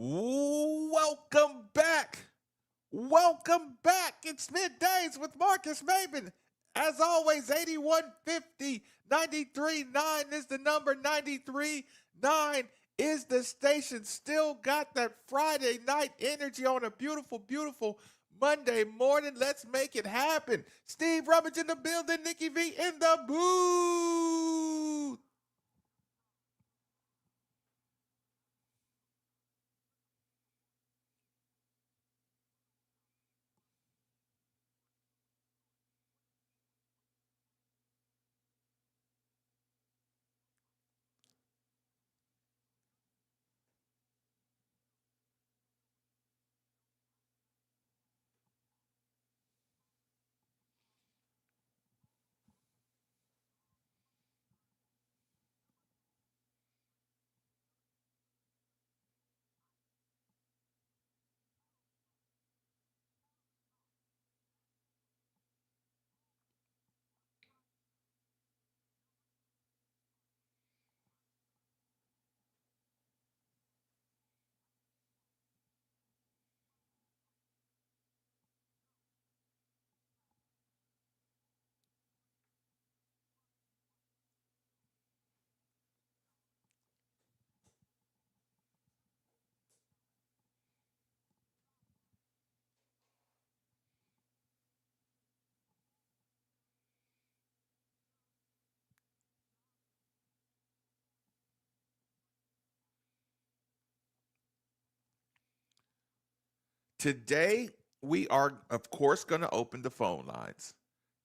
Welcome back. Welcome back. It's middays with Marcus Maven. As always, 8150 93.9 is the number. 93.9 is the station. Still got that Friday night energy on a beautiful, beautiful Monday morning. Let's make it happen. Steve Rummage in the building. Nikki V in the booth. Today, we are, of course, going to open the phone lines.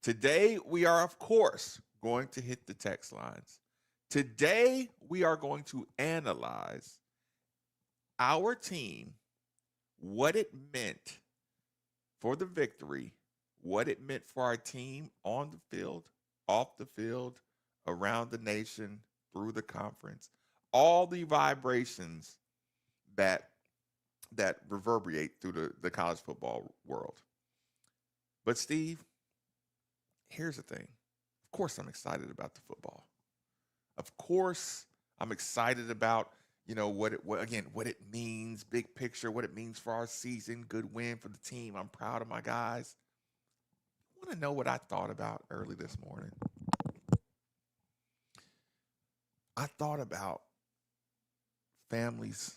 Today, we are, of course, going to hit the text lines. Today, we are going to analyze our team, what it meant for the victory, what it meant for our team on the field, off the field, around the nation, through the conference, all the vibrations that reverberate through the college football world. But Steve, here's the thing. Of course I'm excited about the football. Of course I'm excited about, what it means, big picture, what it means for our season, good win for the team. I'm proud of my guys. Want to know what I thought about early this morning? I thought about families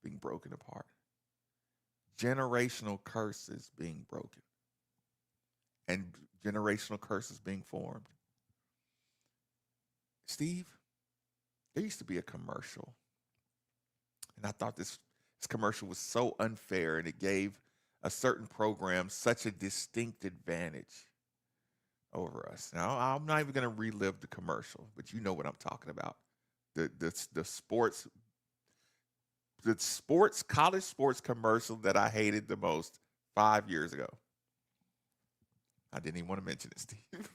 being broken apart, generational curses being broken, and generational curses being formed. Steve, there used to be a commercial, and I thought this commercial was so unfair, and it gave a certain program such a distinct advantage over us. Now, I'm not even going to relive the commercial, but you know what I'm talking about. The sports college sports commercial that I hated the most 5 years ago. I didn't even want to mention it, Steve.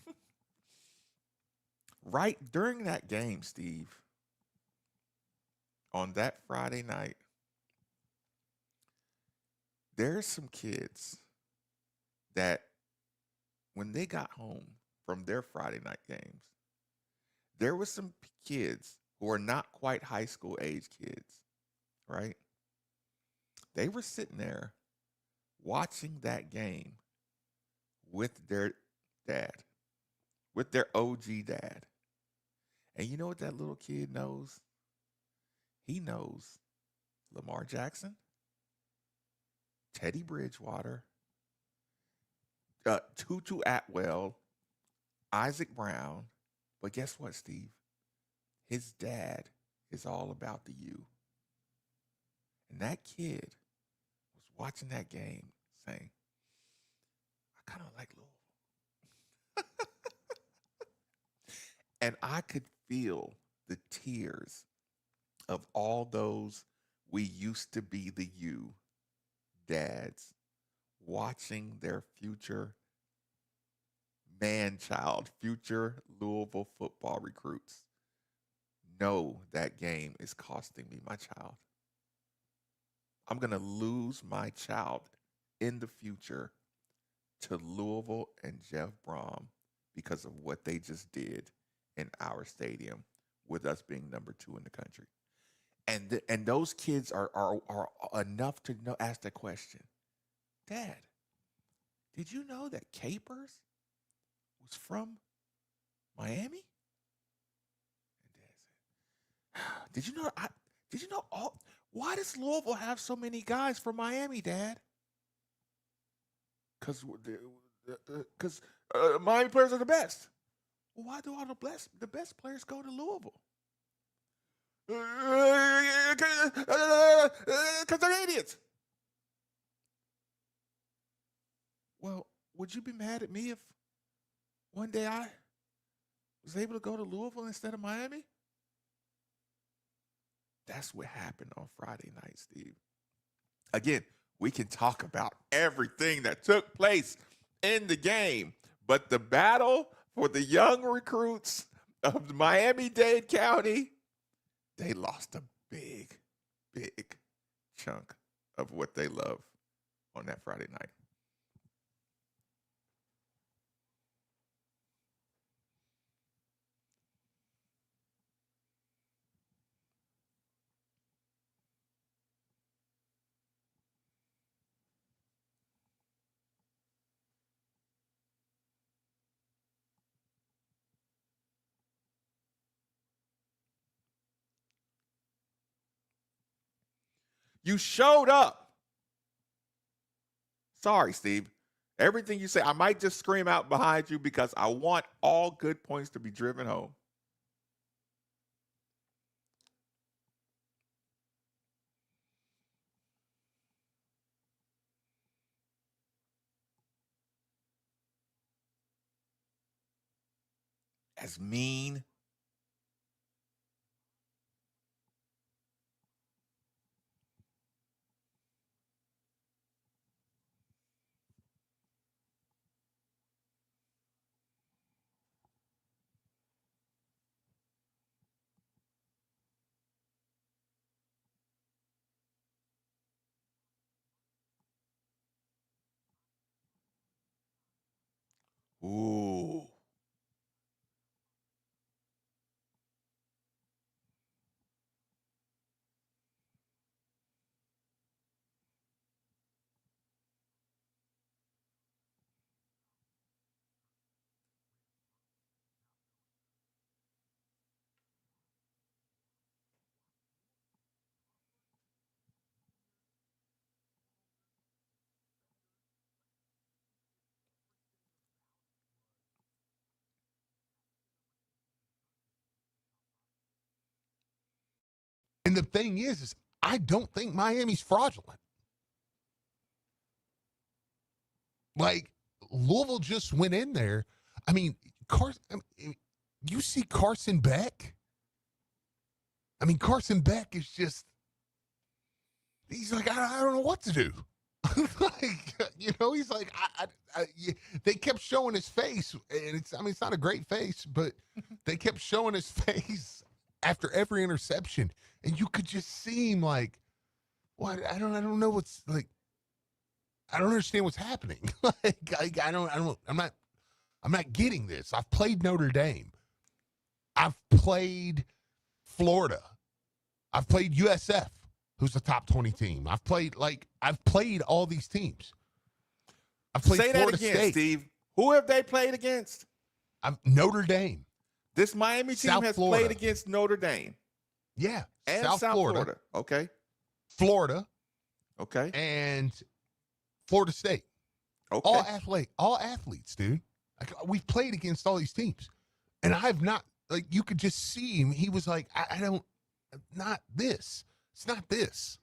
Right during that game, Steve, on that Friday night, there's some kids that when they got home from their Friday night games, there was some kids who are not quite high school age kids, right? They were sitting there watching that game with their dad, with their OG dad. And you know what that little kid knows? He knows Lamar Jackson, Teddy Bridgewater, Tutu Atwell, Isaac Brown. But guess what, Steve? His dad is all about the U. And that kid was watching that game saying, I kind of like Louisville. And I could feel the tears of all those we used to be the U dads watching their future man child, future Louisville football recruits know that game is costing me my child. I'm going to lose my child in the future to Louisville and Jeff Brom because of what they just did in our stadium with us being number 2 in the country. and those kids are enough to know ask the question, Dad, did you know that Capers was from Miami? And Dad said, Did you know? Did you know all? Why does Louisville have so many guys from Miami, Dad? Because Miami players are the best. Well, why do all the best players go to Louisville? Because they're idiots. Well, would you be mad at me if one day I was able to go to Louisville instead of Miami? That's what happened on Friday night, Steve. Again, we can talk about everything that took place in the game, but the battle for the young recruits of Miami-Dade County, they lost a big, big chunk of what they love on that Friday night. You showed up. Sorry, Steve. Everything you say, I might just scream out behind you because I want all good points to be driven home. As mean. Ooh. And the thing is I don't think Miami's fraudulent. Like, Louisville just went in there. I mean, you see Carson Beck? I mean, Carson Beck is just, he's like, I don't know what to do. Like, he's like, they kept showing his face. And it's not a great face, but they kept showing his face after every interception. And you could just see him like, what? I don't know what's like. I don't understand what's happening. I'm not getting this. I've played Notre Dame. I've played Florida. I've played USF, who's a top 20 team. I've played all these teams. I've played Say Florida that again, State. Steve. Who have they played against? Notre Dame. This Miami team South has Florida. played against Notre Dame. Yeah. And South Florida. Okay. Florida. Okay. And Florida State. Okay. All athletes, dude. Like, we've played against all these teams. And I have not, like, you could just see him. He was like, I don't, not this. It's not this.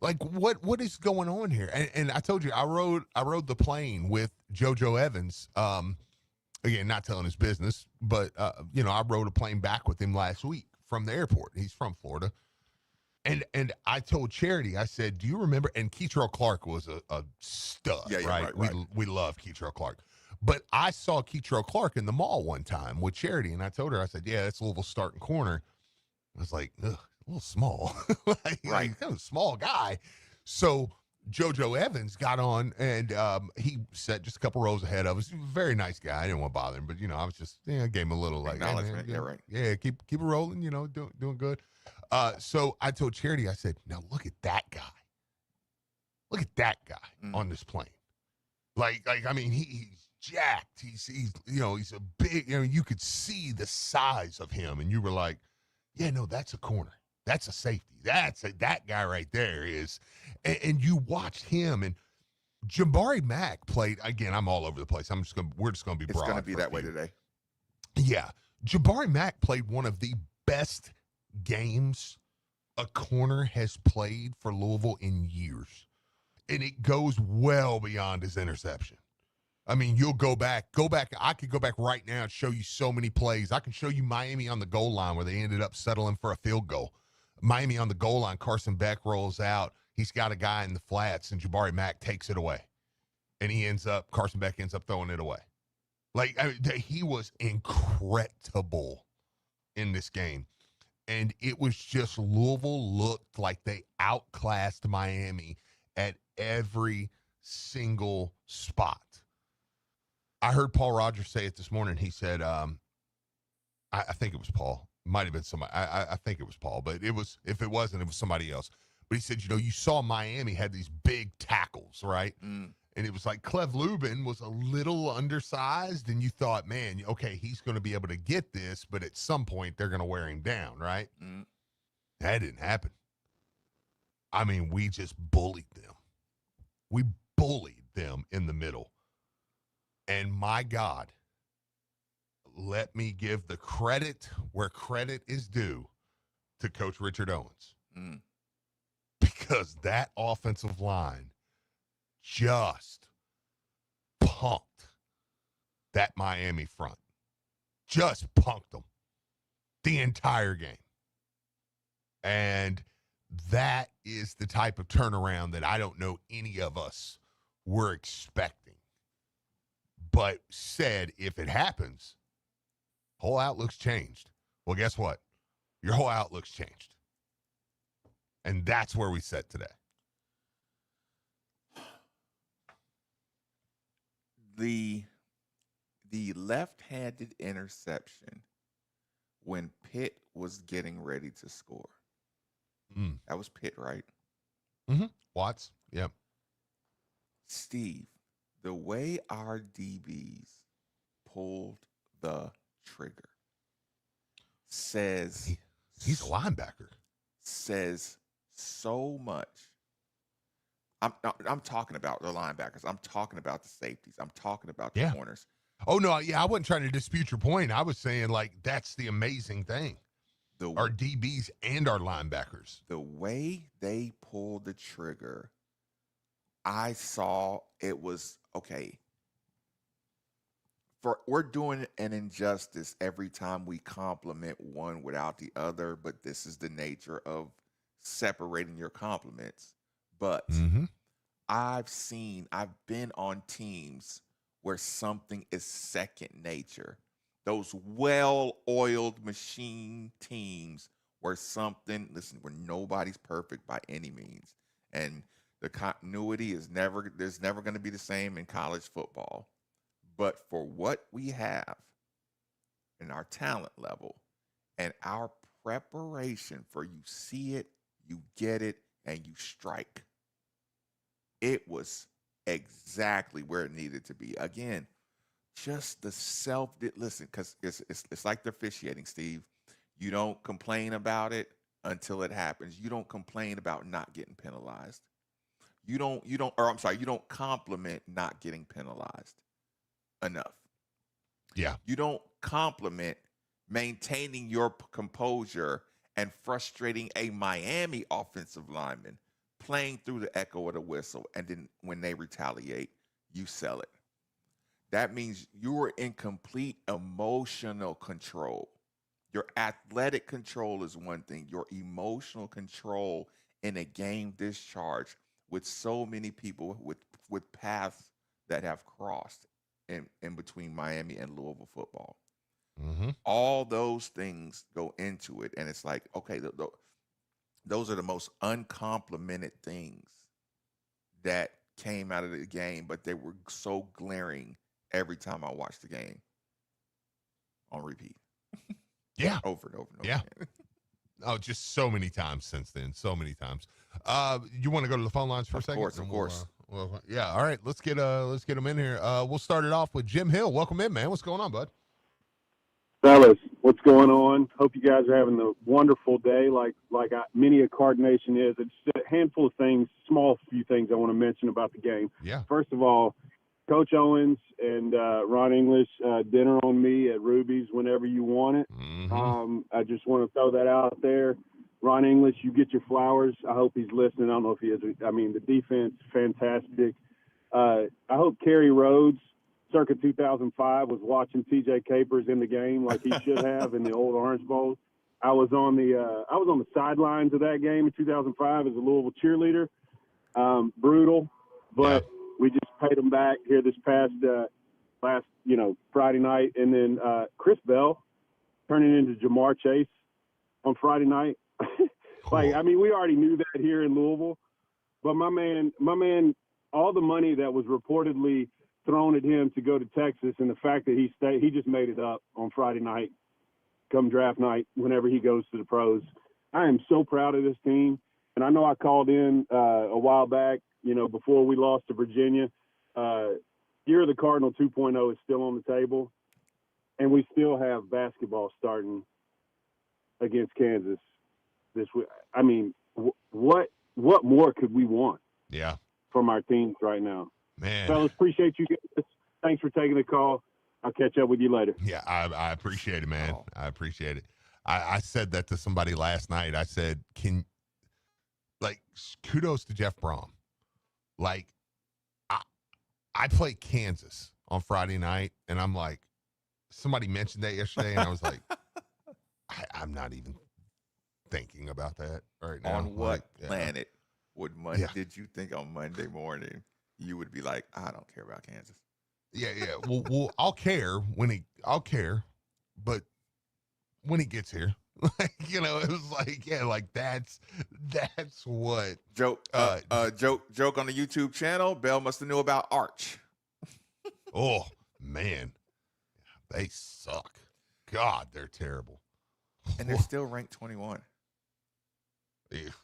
Like, what is going on here? And I told you, I rode the plane with JoJo Evans. Again, not telling his business, but I rode a plane back with him last week from the airport. He's from Florida. And I told Charity, I said, do you remember? And Keitrell Clark was a stud, right? We love Keitrell Clark. But I saw Keitrell Clark in the mall one time with Charity, and I told her, I said, yeah, that's Louisville's starting corner. I was like, ugh, a little small. Like, kind of a small guy. So JoJo Evans got on, and he sat just a couple rows ahead of us. He was a very nice guy. I didn't want to bother him, but I was just gave him a little like, hey, man, Acknowledgement. Yeah, right. yeah, keep it rolling. Doing good. So I told Charity, I said, now look at that guy. Look at that guy on this plane. Like I mean, he's jacked. He's he's a big. You could see the size of him, and you were like, yeah, no, that's a corner. That's a safety. That guy right there is. And you watched him, and Jabari Mack played again. I'm all over the place. We're just gonna be broad. It's gonna be that way today. Yeah, Jabari Mack played one of the best games a corner has played for Louisville in years, and it goes well beyond his interception. I mean, you'll go back. I could go back right now and show you so many plays. I can show you Miami on the goal line where they ended up settling for a field goal. Miami on the goal line, Carson Beck rolls out. He's got a guy in the flats, and Jabari Mack takes it away. And Carson Beck ends up throwing it away. Like, he was incredible in this game. And it was just Louisville looked like they outclassed Miami at every single spot. I heard Paul Rogers say it this morning. He said, I think it was Paul. Might have been somebody. I think it was Paul, but if it wasn't, it was somebody else. But he said, you saw Miami had these big tackles, right? And it was like Clev Lubin was a little undersized, and you thought, man, okay, he's going to be able to get this, but at some point they're going to wear him down, right? That didn't happen. I mean, we just bullied them. We bullied them in the middle. And my God, let me give the credit where credit is due to Coach Richard Owens. Because that offensive line just punked that Miami front. Just punked them the entire game. And that is the type of turnaround that I don't know any of us were expecting. But said, if it happens, whole outlook's changed. Well, guess what? Your whole outlook's changed. And that's where we sit today. The left-handed interception when Pitt was getting ready to score. That was Pitt, right? Watts, yep. Steve, the way our DBs pulled the trigger says he's a linebacker. Says so much. I'm talking about the linebackers. I'm talking about the safeties. I'm talking about the corners. Oh no, yeah, I wasn't trying to dispute your point. I was saying like that's the amazing thing. Our DBs and our linebackers. The way they pulled the trigger, I saw it was okay. We're doing an injustice every time we compliment one without the other, but this is the nature of separating your compliments. But I've been on teams where something is second nature. Those well-oiled machine teams where where nobody's perfect by any means. And the continuity there's never going to be the same in college football. But for what we have in our talent level and our preparation for you see it, you get it, and you strike, it was exactly where it needed to be. Again, just the listen, because it's like the officiating, Steve. You don't complain about it until it happens. You don't complain about not getting penalized. You don't compliment not getting penalized enough. Yeah. You don't compliment maintaining your composure and frustrating a Miami offensive lineman playing through the echo of the whistle, and then when they retaliate, you sell it. That means you are in complete emotional control. Your athletic control is one thing. Your emotional control in a game discharge with so many people with paths that have crossed in between Miami and Louisville football. All those things go into it, and it's like, okay, those are the most uncomplimented things that came out of the game, but they were so glaring every time I watched the game on repeat. Yeah. Over and over and over Yeah. again. Oh, just so many times since then. So many times. You want to go to the phone lines for a second? Of course. Well, yeah. All right. Let's get them in here. We'll start it off with Jim Hill. Welcome in, man. What's going on, bud? Fellas, what's going on? Hope you guys are having a wonderful day, many a Card Nation is. It's a handful of things, small few things I want to mention about the game. Yeah. First of all, Coach Owens and Ron English, dinner on me at Ruby's whenever you want it. Mm-hmm. I just want to throw that out there. Ron English, you get your flowers. I hope he's listening. I don't know if he is. I mean, the defense, fantastic. I hope Kerry Rhodes, circa 2005, was watching T.J. Capers in the game like he should have in the old Orange Bowl. I was on the sidelines of that game in 2005 as a Louisville cheerleader. Brutal, but we just paid them back here this past Friday night, and then Chris Bell turning into Jamar Chase on Friday night. Cool. We already knew that here in Louisville, but my man, all the money that was reportedly thrown at him to go to Texas, and the fact that he just made it up on Friday night, come draft night, whenever he goes to the pros. I am so proud of this team, and I know I called in a while back, before we lost to Virginia. Year of the Cardinal 2.0 is still on the table, and we still have basketball starting against Kansas this week. I mean, what more could we want? Yeah. From our teams right now, man. Fellas, appreciate you guys. Thanks for taking the call. I'll catch up with you later. Yeah, I appreciate it, man. I appreciate it. I said that to somebody last night. I said, kudos to Jeff Brom. I played Kansas on Friday night, and I'm like, somebody mentioned that yesterday, and I was like, I'm not even thinking about that right now. On what planet did you think on Monday morning you would be like, I don't care about Kansas? Yeah. Well, I'll care, but when he gets here, it was like, that's what joke on the YouTube channel. Bell must have knew about Arch. Oh man, they suck. God, they're terrible, and they're still ranked 21.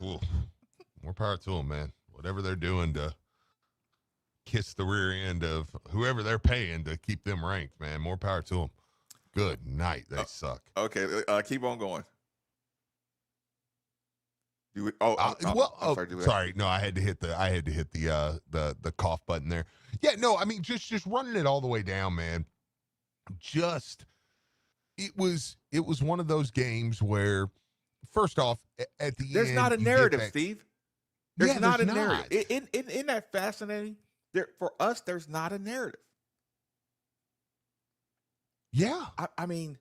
More power to them, man. Whatever they're doing to kiss the rear end of whoever they're paying to keep them ranked, man. More power to them. Good night. They suck. Okay, keep on going. Sorry. No, I had to hit the cough button there. Yeah, no, I mean just running it all the way down, man. It was one of those games where, first off, at the there's end, not a narrative, Steve. There's not a narrative. Not. Isn't that fascinating? For us, there's not a narrative. Yeah. I mean,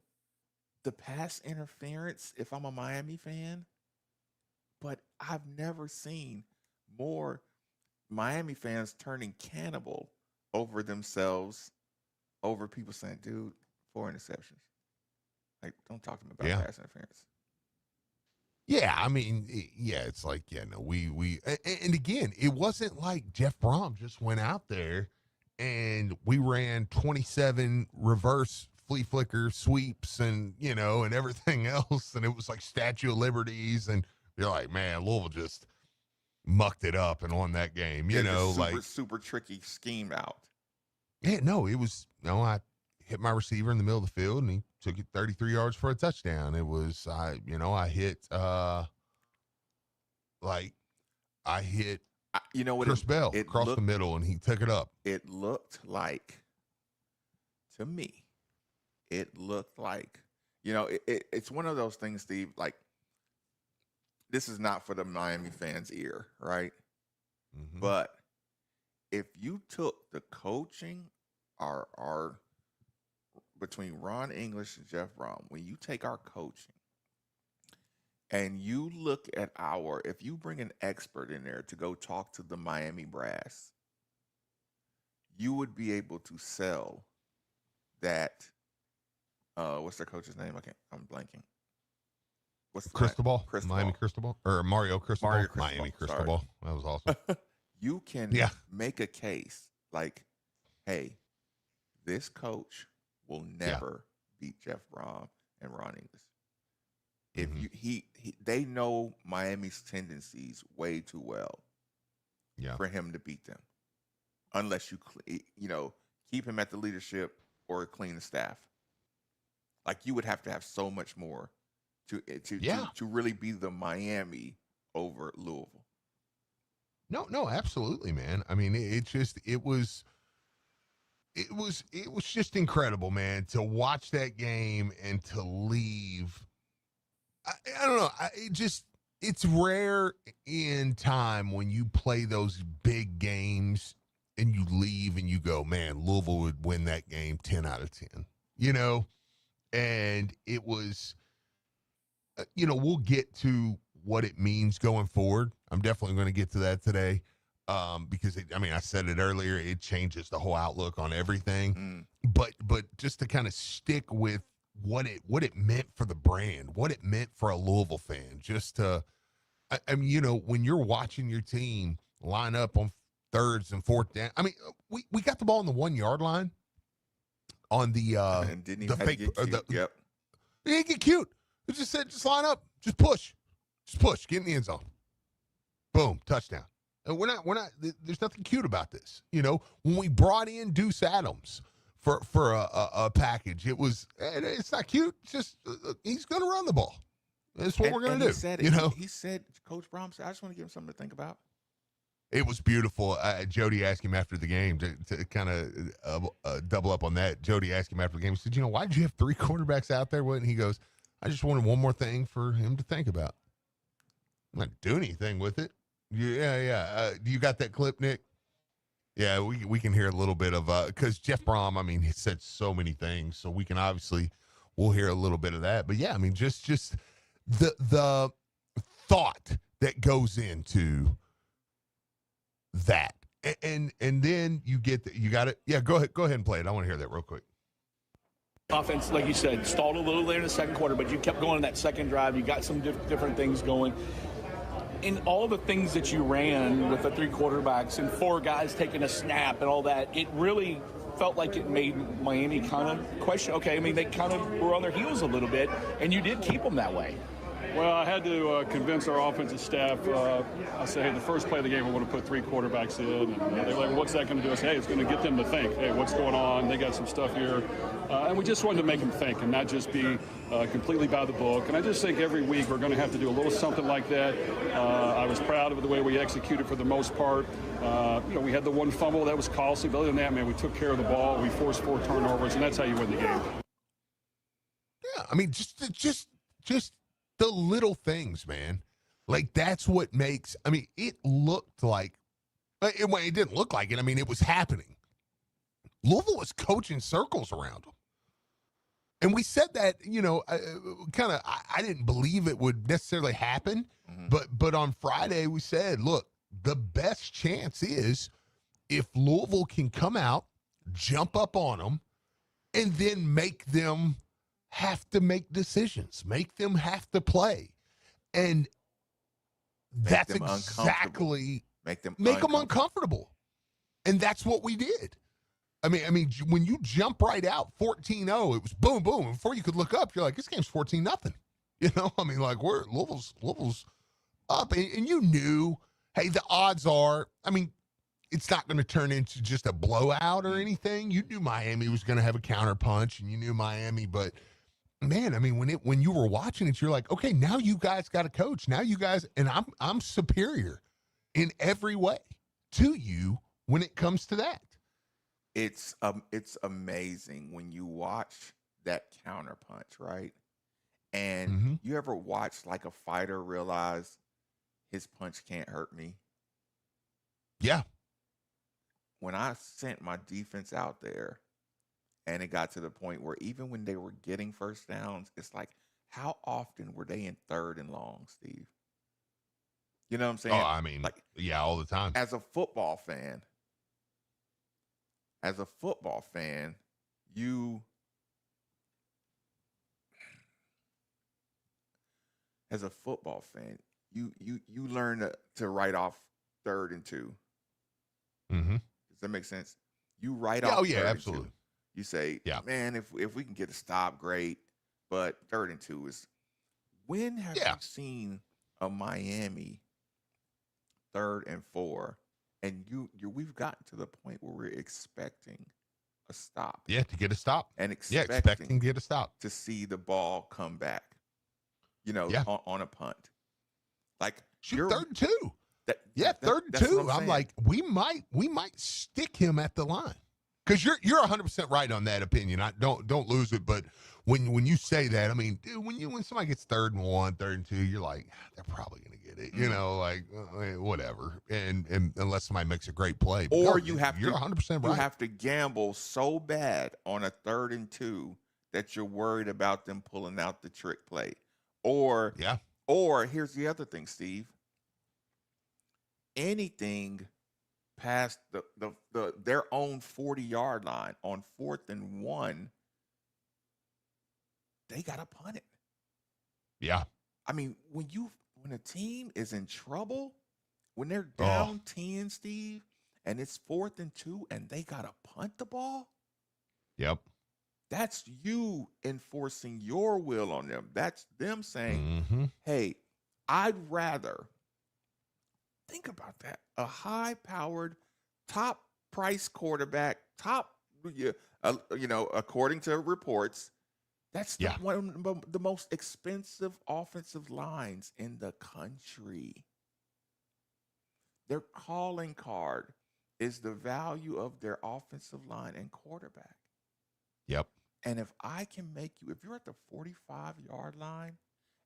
the pass interference, if I'm a Miami fan, but I've never seen more Miami fans turning cannibal over themselves, over people saying, dude, 4 interceptions. Like, don't talk to me about pass interference. Yeah, I mean, it's like, and again, it wasn't like Jeff Brom just went out there and we ran 27 reverse flea flicker sweeps and, and everything else. And it was like Statue of Liberties. And you're like, man, Louisville just mucked it up and won that game, super tricky scheme out. Yeah, no, it was, I hit my receiver in the middle of the field and he took it 33 yards for a touchdown. It was, I hit, Chris Bell across the middle and he took it up. It looked like, to me, it's one of those things, Steve, like, this is not for the Miami fans' ear, right? Mm-hmm. But if you took the coaching our between Ron English and Jeff Brom, when you take our coaching and you look at if you bring an expert in there to go talk to the Miami brass, you would be able to sell that. What's their coach's name? I'm blanking. What's the Cristobal? Cristobal. Miami Cristobal? Or Mario Cristobal? Mario Cristobal. Miami Cristobal. That was awesome. you can Yeah. make a case like, hey, this coach will never beat Jeff Brom and Ron English. If Mhm. they know Miami's tendencies way too well Yeah. for him to beat them, unless you keep him at the leadership or clean the staff. Like you would have to have so much more to really be the Miami over Louisville. No, absolutely, man. I mean, it was just incredible, man, to watch that game and to leave. I don't know. It's rare in time when you play those big games and you leave and you go, man, Louisville would win that game 10 out of 10, and it was, we'll get to what it means going forward. I'm definitely going to get to that today. Because I said it earlier, it changes the whole outlook on everything. But just to kind of stick with what it meant for the brand, what it meant for a Louisville fan, just to, when you're watching your team line up on thirds and fourth down. We got the ball on the 1 yard line on the And didn't even the have to fake. get cute. Yep. It didn't get cute. It just said, just line up, just push, get in the end zone. Boom, touchdown. And we're not. There's nothing cute about this. When we brought in Deuce Adams for a package, it's not cute. It's just he's going to run the ball. That's what we're going to do. He said, Coach Brom said, I just want to give him something to think about. It was beautiful. Jody asked him after the game to kind of double up on that. Jody asked him after the game. He said, why did you have 3 quarterbacks out there? And he goes, I just wanted one more thing for him to think about. I'm not doing anything with it. Yeah. You got that clip, Nick? Yeah, we can hear a little bit of because Jeff Brom, he said so many things, so we'll hear a little bit of that. But yeah, just the thought that goes into that, and then you got it. Yeah, go ahead and play it. I want to hear that real quick. Offense, like you said, stalled a little later in the second quarter, but you kept going in that second drive. You got some different things going. In all the things that you ran with the 3 quarterbacks and 4 guys taking a snap and all that, it really felt like it made Miami kind of question, they kind of were on their heels a little bit, and you did keep them that way. Well, I had to convince our offensive staff. I said, hey, the first play of the game, I want to put 3 quarterbacks in. And they're like, what's that going to do? I said, hey, it's going to get them to think, hey, what's going on? They got some stuff here. And we just wanted to make them think and not just be completely by the book. And I just think every week we're going to have to do a little something like that. I was proud of the way we executed for the most part. We had the 1 fumble that was costly. But other than that, man, we took care of the ball. We forced 4 turnovers, and that's how you win the game. Yeah, just the little things, man. Like, that's what makes, it looked like, it didn't look like it. It was happening. Louisville was coaching circles around them. And we said that, I didn't believe it would necessarily happen. Mm-hmm. But on Friday we said, look, the best chance is if Louisville can come out, jump up on them, and then make them have to make decisions, make them have to play. And that's exactly make them uncomfortable. And that's what we did. When you jump right out 14-0, it was boom, boom. Before you could look up, you're like, this game's 14-0. Louisville's up. And you knew, hey, the odds are, it's not going to turn into just a blowout or anything. You knew Miami was going to have a counter punch, and you knew Miami, but man, when you were watching it, you're like, okay, now you guys got a coach. Now you guys, and I'm superior in every way to you when it comes to that. It's amazing when you watch that counter punch, right? And you ever watch like a fighter realize his punch can't hurt me? Yeah. When I sent my defense out there and it got to the point where even when they were getting first downs, it's like, how often were they in 3rd and long, Steve? You know what I'm saying? Yeah, all the time. As a football fan, you learn to write off 3rd and 2 Mm-hmm. Does that make sense? You write Yeah, off. oh, yeah, 3rd and absolutely. 2. You say, Yeah. man, if we can get a stop, great. But 3rd and 2 is. When have you seen a Miami 3rd and 4, and we've gotten to the point where we're expecting a stop. Yeah, to get a stop. And expecting to get a stop. To see the ball come back, on a punt. Like, shoot, 3rd and 2. 3rd and that's 2. I'm like, we might stick him at the line. Because you're 100% right on that opinion. I don't lose it. But when you say that, I mean, dude, when somebody gets 3rd and 1, 3rd and 2, you're like, they're probably gonna get it. Whatever. And unless somebody makes a great play, but or you're 100% right. You have to gamble so bad on a 3rd and 2 that you're worried about them pulling out the trick play. Or here's the other thing, Steve. Anything past their own 40-yard line on 4th and 1, they gotta punt it. Yeah. I mean, when a team is in trouble, when they're down 10, Steve, and it's 4th and 2, and they gotta punt the ball. Yep. That's you enforcing your will on them. That's them saying, hey, I'd rather, think about that, a high-powered, top-price quarterback, according to reports, that's one of the most expensive offensive lines in the country. Their calling card is the value of their offensive line and quarterback. Yep. And if I can make you, if you're at the 45-yard line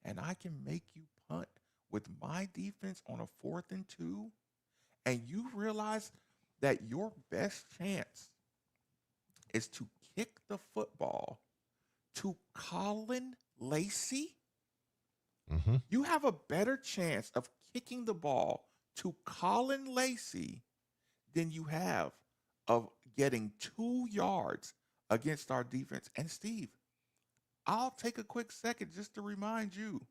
and I can make you punt with my defense on a 4th and 2, and you realize that your best chance is to kick the football to Colin Lacey, you have a better chance of kicking the ball to Colin Lacey than you have of getting 2 yards against our defense. And Steve, I'll take a quick second just to remind you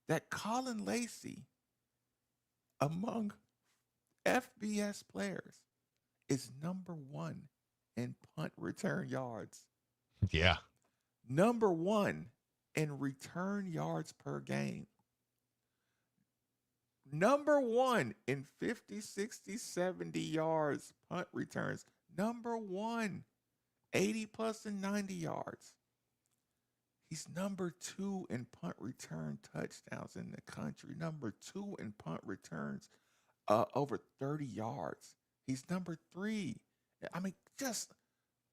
that Colin Lacey, among FBS players, is number 1 in punt return yards. Yeah. Number 1 in return yards per game. Number 1 in 50, 60, 70 yards punt returns. Number 1, 80 plus and 90 yards. He's number 2 in punt return touchdowns in the country. Number 2 in punt returns over 30 yards. He's number 3. I mean, just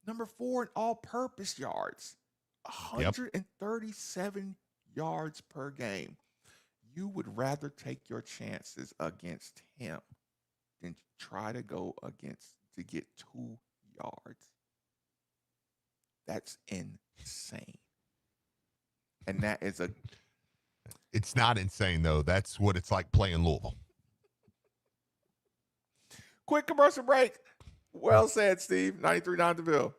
number 4 in all-purpose yards. 137 yards per game. You would rather take your chances against him than try to go to get 2 yards. That's insane. And that is it's not insane, though. That's what it's like playing Louisville. Quick commercial break. Well said, Steve. 93.9 DeVille.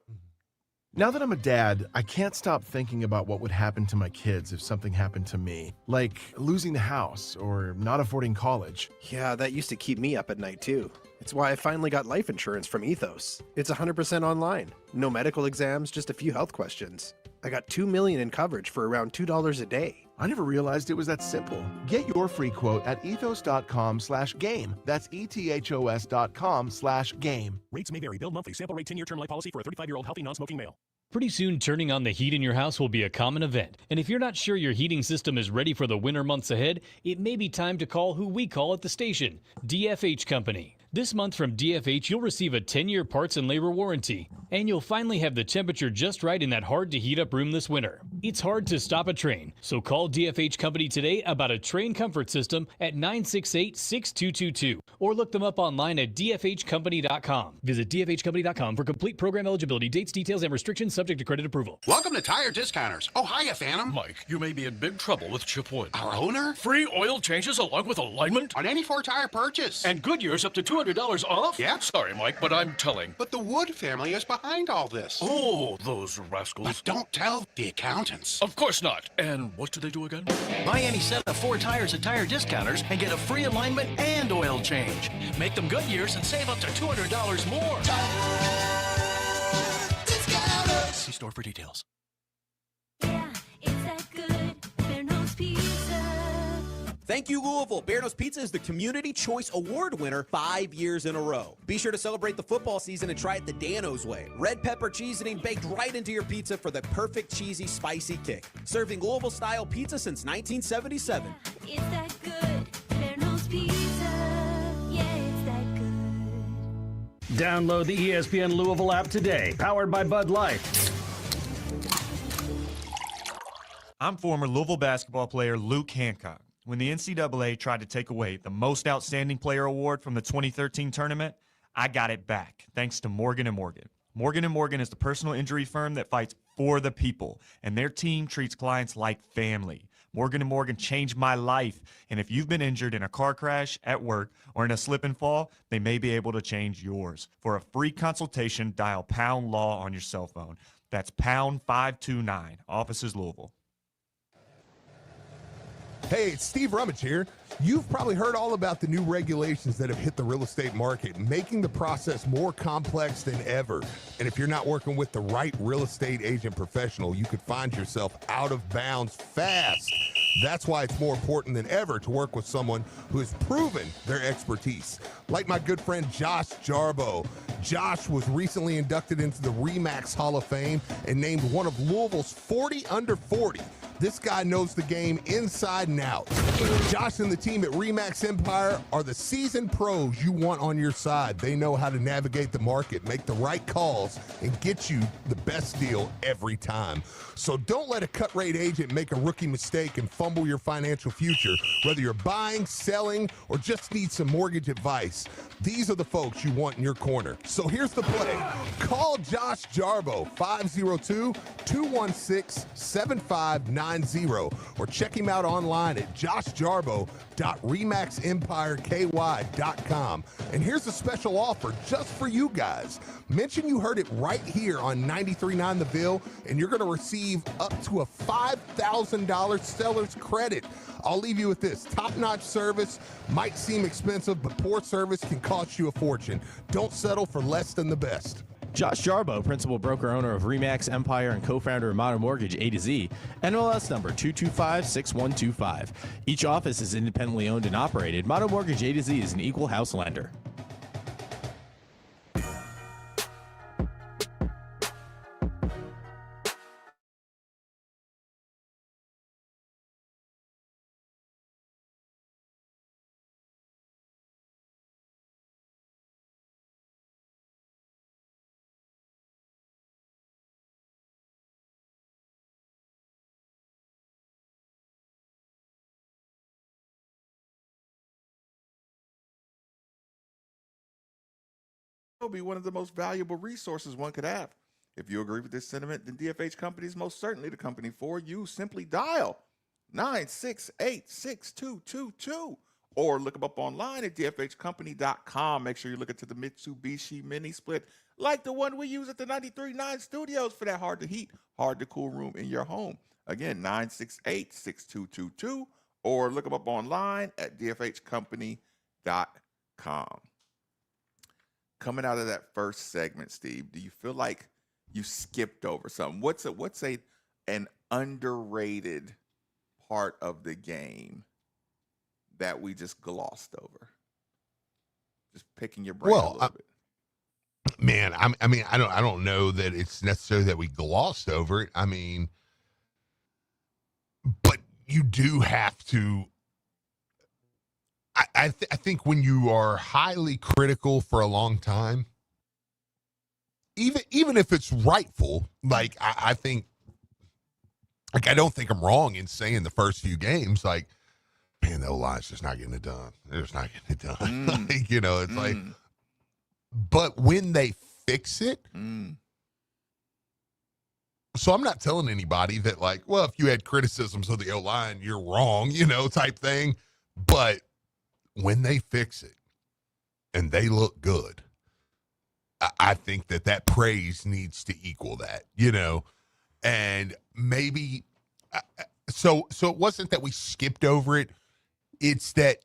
Now that I'm a dad, I can't stop thinking about what would happen to my kids if something happened to me, like losing the house or not affording college. Yeah, that used to keep me up at night too. It's why I finally got life insurance from Ethos. It's 100% online. No medical exams, just a few health questions. I got $2 million in coverage for around $2 a day. I never realized it was that simple. Get your free quote at ethos.com/game. That's ethos.com/game. Rates may vary. Bill monthly. Sample rate 10-year term life policy for a 35-year-old healthy non-smoking male. Pretty soon, turning on the heat in your house will be a common event. And if you're not sure your heating system is ready for the winter months ahead, it may be time to call who we call at the station, DFH Company. This month from DFH, you'll receive a 10-year parts and labor warranty, and you'll finally have the temperature just right in that hard-to-heat-up room this winter. It's hard to stop a train, so call DFH Company today about a train comfort system at 968-6222, or look them up online at dfhcompany.com. Visit dfhcompany.com for complete program eligibility, dates, details, and restrictions subject to credit approval. Welcome to Tire Discounters. Oh, hiya, Phantom. Mike, you may be in big trouble with Chip Wood. Our owner? Free oil changes along with alignment? On any 4-tire purchase. And Goodyear's up to $200 off? Yeah. Sorry, Mike, but I'm telling. But the Wood family is behind all this. Oh, those rascals. But don't tell the accountants. Of course not. And what do they do again? Buy any set of 4 tires at Tire Discounters and get a free alignment and oil change. change. Make them good years and save up to $200 more. See store for details. Yeah, it's that good. Berno's Pizza. Thank you, Louisville. Berno's Pizza is the Community Choice Award winner 5 years in a row. Be sure to celebrate the football season and try it the Dano's way. Red pepper seasoning baked right into your pizza for the perfect cheesy, spicy kick. Serving Louisville-style pizza since 1977. It's that good. Berno's Pizza. Yeah, it's that good. Download the ESPN Louisville app today, powered by Bud Light. I'm former Louisville basketball player Luke Hancock. When the NCAA tried to take away the Most Outstanding Player Award from the 2013 tournament, I got it back, thanks to Morgan & Morgan. Morgan & Morgan is the personal injury firm that fights for the people, and their team treats clients like family. Morgan & Morgan changed my life, and if you've been injured in a car crash, at work, or in a slip and fall, they may be able to change yours. For a free consultation, dial #LAW on your cell phone. That's #529, offices Louisville. Hey, it's Steve Rummage here. You've probably heard all about the new regulations that have hit the real estate market, making the process more complex than ever. And if you're not working with the right real estate agent professional, you could find yourself out of bounds fast. That's why it's more important than ever to work with someone who has proven their expertise. Like my good friend Josh Jarbo. Josh was recently inducted into the RE/MAX Hall of Fame and named one of Louisville's 40 under 40. This guy knows the game inside and out. Josh and the team at RE/MAX Empire are the seasoned pros you want on your side. They know how to navigate the market, make the right calls, and get you the best deal every time. So don't let a cut-rate agent make a rookie mistake and fumble your financial future. Whether you're buying, selling, or just need some mortgage advice, these are the folks you want in your corner. So here's the play. Call Josh Jarbo, 502-216-7590, or check him out online at joshjarbo.remaxempireky.com. And here's a special offer just for you guys. Mention you heard it right here on 93.9 The Ville, and you're going to receive up to a $5,000 seller's credit. I'll leave you with this. Top-notch service might seem expensive, but poor service can cost you a fortune. Don't settle for less than the best. Josh Jarbo, principal broker owner of RE/MAX Empire and co-founder of Modern Mortgage A to Z, NMLS number 2256125. Each office is independently owned and operated. Modern Mortgage A to Z is an equal house lender. Will be one of the most valuable resources one could have. If you agree with this sentiment, then DFH Company is most certainly the company for you. Simply dial 968-6222 or look them up online at dfhcompany.com. Make sure you look into the Mitsubishi mini split like the one we use at the 93.9 studios for that hard to heat, hard to cool room in your home. Again, 968-6222 or look them up online at dfhcompany.com. Coming out of that first segment, Steve, do you feel like you skipped over something? What's an underrated part of the game that we just glossed over? Just picking your brain a little bit. Man, I don't know that it's necessary that we glossed over it. I mean, but you do have to. I think when you are highly critical for a long time, even if it's rightful, like I think, like I don't think I'm wrong in saying the first few games, like, man, the O-line's just not getting it done. They're just not getting it done. Like, it's like, but when they fix it, so I'm not telling anybody that, like, well, if you had criticisms of the O-line, you're wrong, type thing. But when they fix it and they look good, I think that praise needs to equal that, and maybe, so it wasn't that we skipped over it. it's that,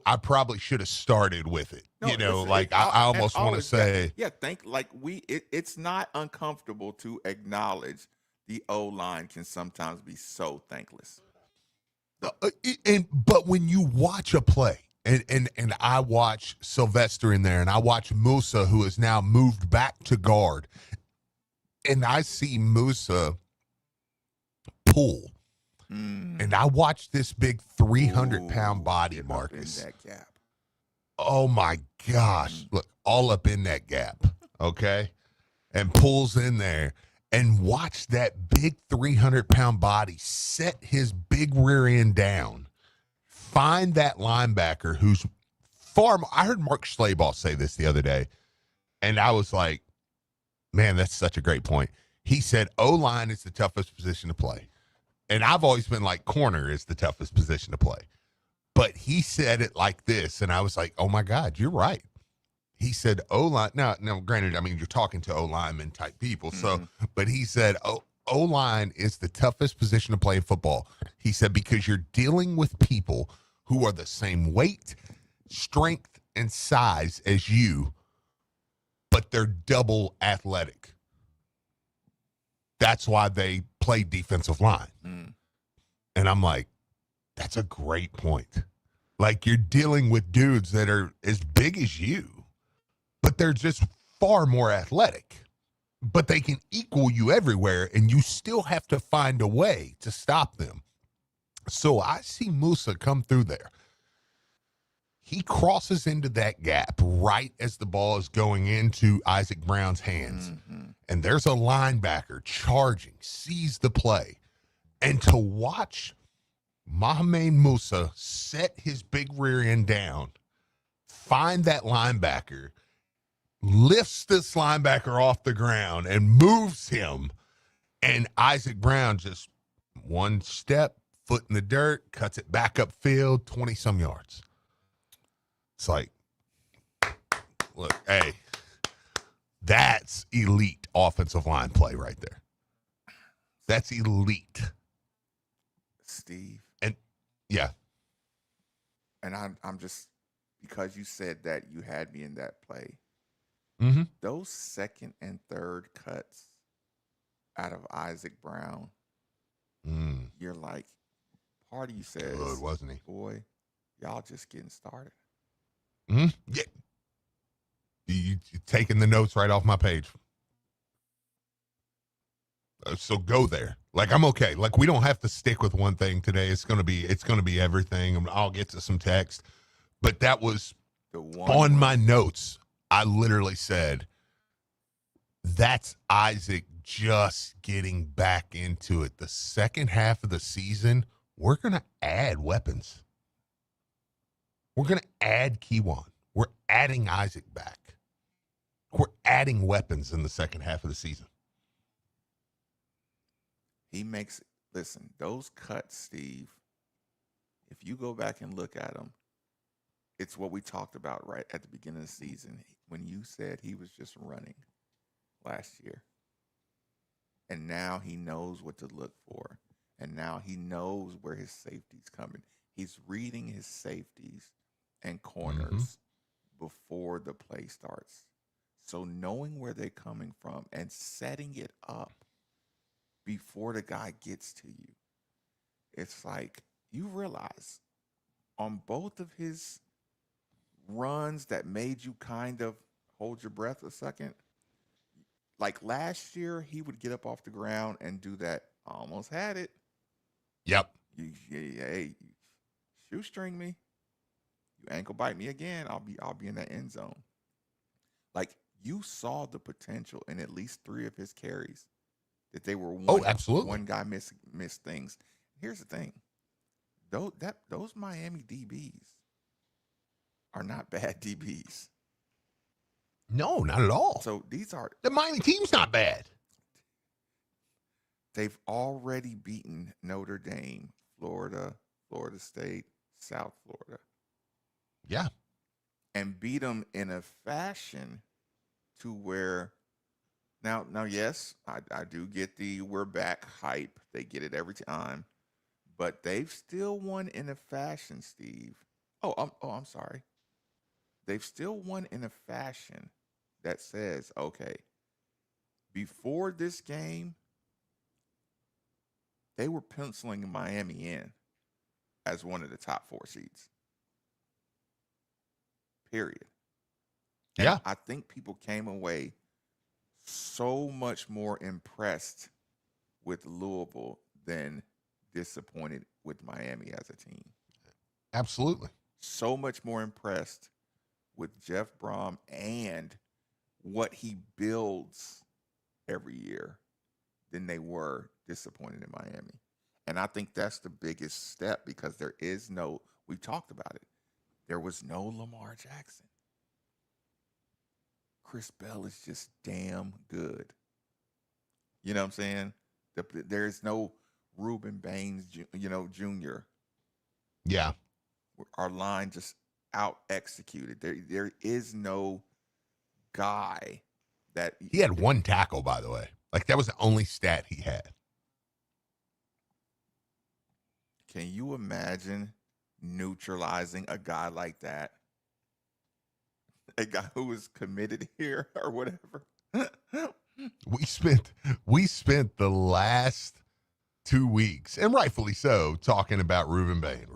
I probably should have started with it. No, I almost want to say. It's not uncomfortable to acknowledge the O-line can sometimes be so thankless. But when you watch a play, and I watch Sylvester in there, and I watch Musa, who has now moved back to guard, and I see Musa pull, and I watch this big 300-pound body, Marcus. In that gap. Oh my gosh! Look, all up in that gap, okay, and pulls in there. And watch that big 300-pound body set his big rear end down. Find that linebacker who's far. I heard Mark Schlabach say this the other day, and I was like, man, that's such a great point. He said, O-line is the toughest position to play. And I've always been like, corner is the toughest position to play. But he said it like this, and I was like, oh, my God, you're right. He said O-line. Now, granted, I mean, you're talking to O-lineman type people. So, but he said O-line is the toughest position to play in football. He said, because you're dealing with people who are the same weight, strength, and size as you, but they're double athletic. That's why they play defensive line. And I'm like, that's a great point. Like, you're dealing with dudes that are as big as you, but they're just far more athletic. But they can equal you everywhere, and you still have to find a way to stop them. So I see Musa come through there. He crosses into that gap right as the ball is going into Isaac Brown's hands. And there's a linebacker charging, sees the play. And to watch Mohamed Musa set his big rear end down, find that linebacker, lifts this linebacker off the ground and moves him. And Isaac Brown just one step, foot in the dirt, cuts it back upfield, 20-some yards. It's like, look, hey, that's elite offensive line play right there. That's elite. Steve. And, yeah. And I'm just, because you said that, you had me in that play. Those second and third cuts out of Isaac Brown, you're like, part of you says, good, wasn't he? Boy, y'all just getting started. Yeah. You're taking the notes right off my page. So go there. Like, I'm okay. Like, we don't have to stick with one thing today. It's gonna be everything. I'll get to some text, but that was on my notes. I literally said, that's Isaac just getting back into it. The second half of the season, we're going to add weapons. We're going to add Kiwan. We're adding Isaac back. We're adding weapons in the second half of the season. He makes, listen, those cuts, Steve, if you go back and look at them, it's what we talked about right at the beginning of the season when you said he was just running last year. And now he knows what to look for. And now he knows where his safety's coming. He's reading his safeties and corners before the play starts. So knowing where they're coming from and setting it up before the guy gets to you, it's like you realize on both of his runs that made you kind of hold your breath a second, like last year, he would get up off the ground and do that. Almost had it. Yep. Hey, shoestring me. You ankle bite me again. I'll be in that end zone. Like, you saw the potential in at least 3 of his carries that they were absolutely. One guy missed things. Here's the thing. Those Miami DBs are not bad DBs. No, not at all. So these are the Miami team's not bad. They've already beaten Notre Dame, Florida, Florida State, South Florida. Yeah. And beat them in a fashion to where now yes, I do get the we're back hype. They get it every time. but they've still won in a fashion, Steve. I'm sorry. They've still won in a fashion that says, okay, before this game, they were penciling Miami in as one of the top 4 seeds. Period. And Yeah. I think people came away so much more impressed with Louisville than disappointed with Miami as a team. Absolutely. So much more impressed with Jeff Brom and what he builds every year than they were disappointed in Miami. And I think that's the biggest step because there is no, we talked about it, there was no Lamar Jackson. Chris Bell is just damn good. You know what I'm saying? There's no Reuben Baines, Jr. Yeah. Our line just out executed. There is no guy that He had 1 tackle, by the way. Like, that was the only stat he had. Can you imagine neutralizing a guy like that? A guy who was committed here or whatever. We spent the last 2 weeks, and rightfully so, talking about Reuben Bain.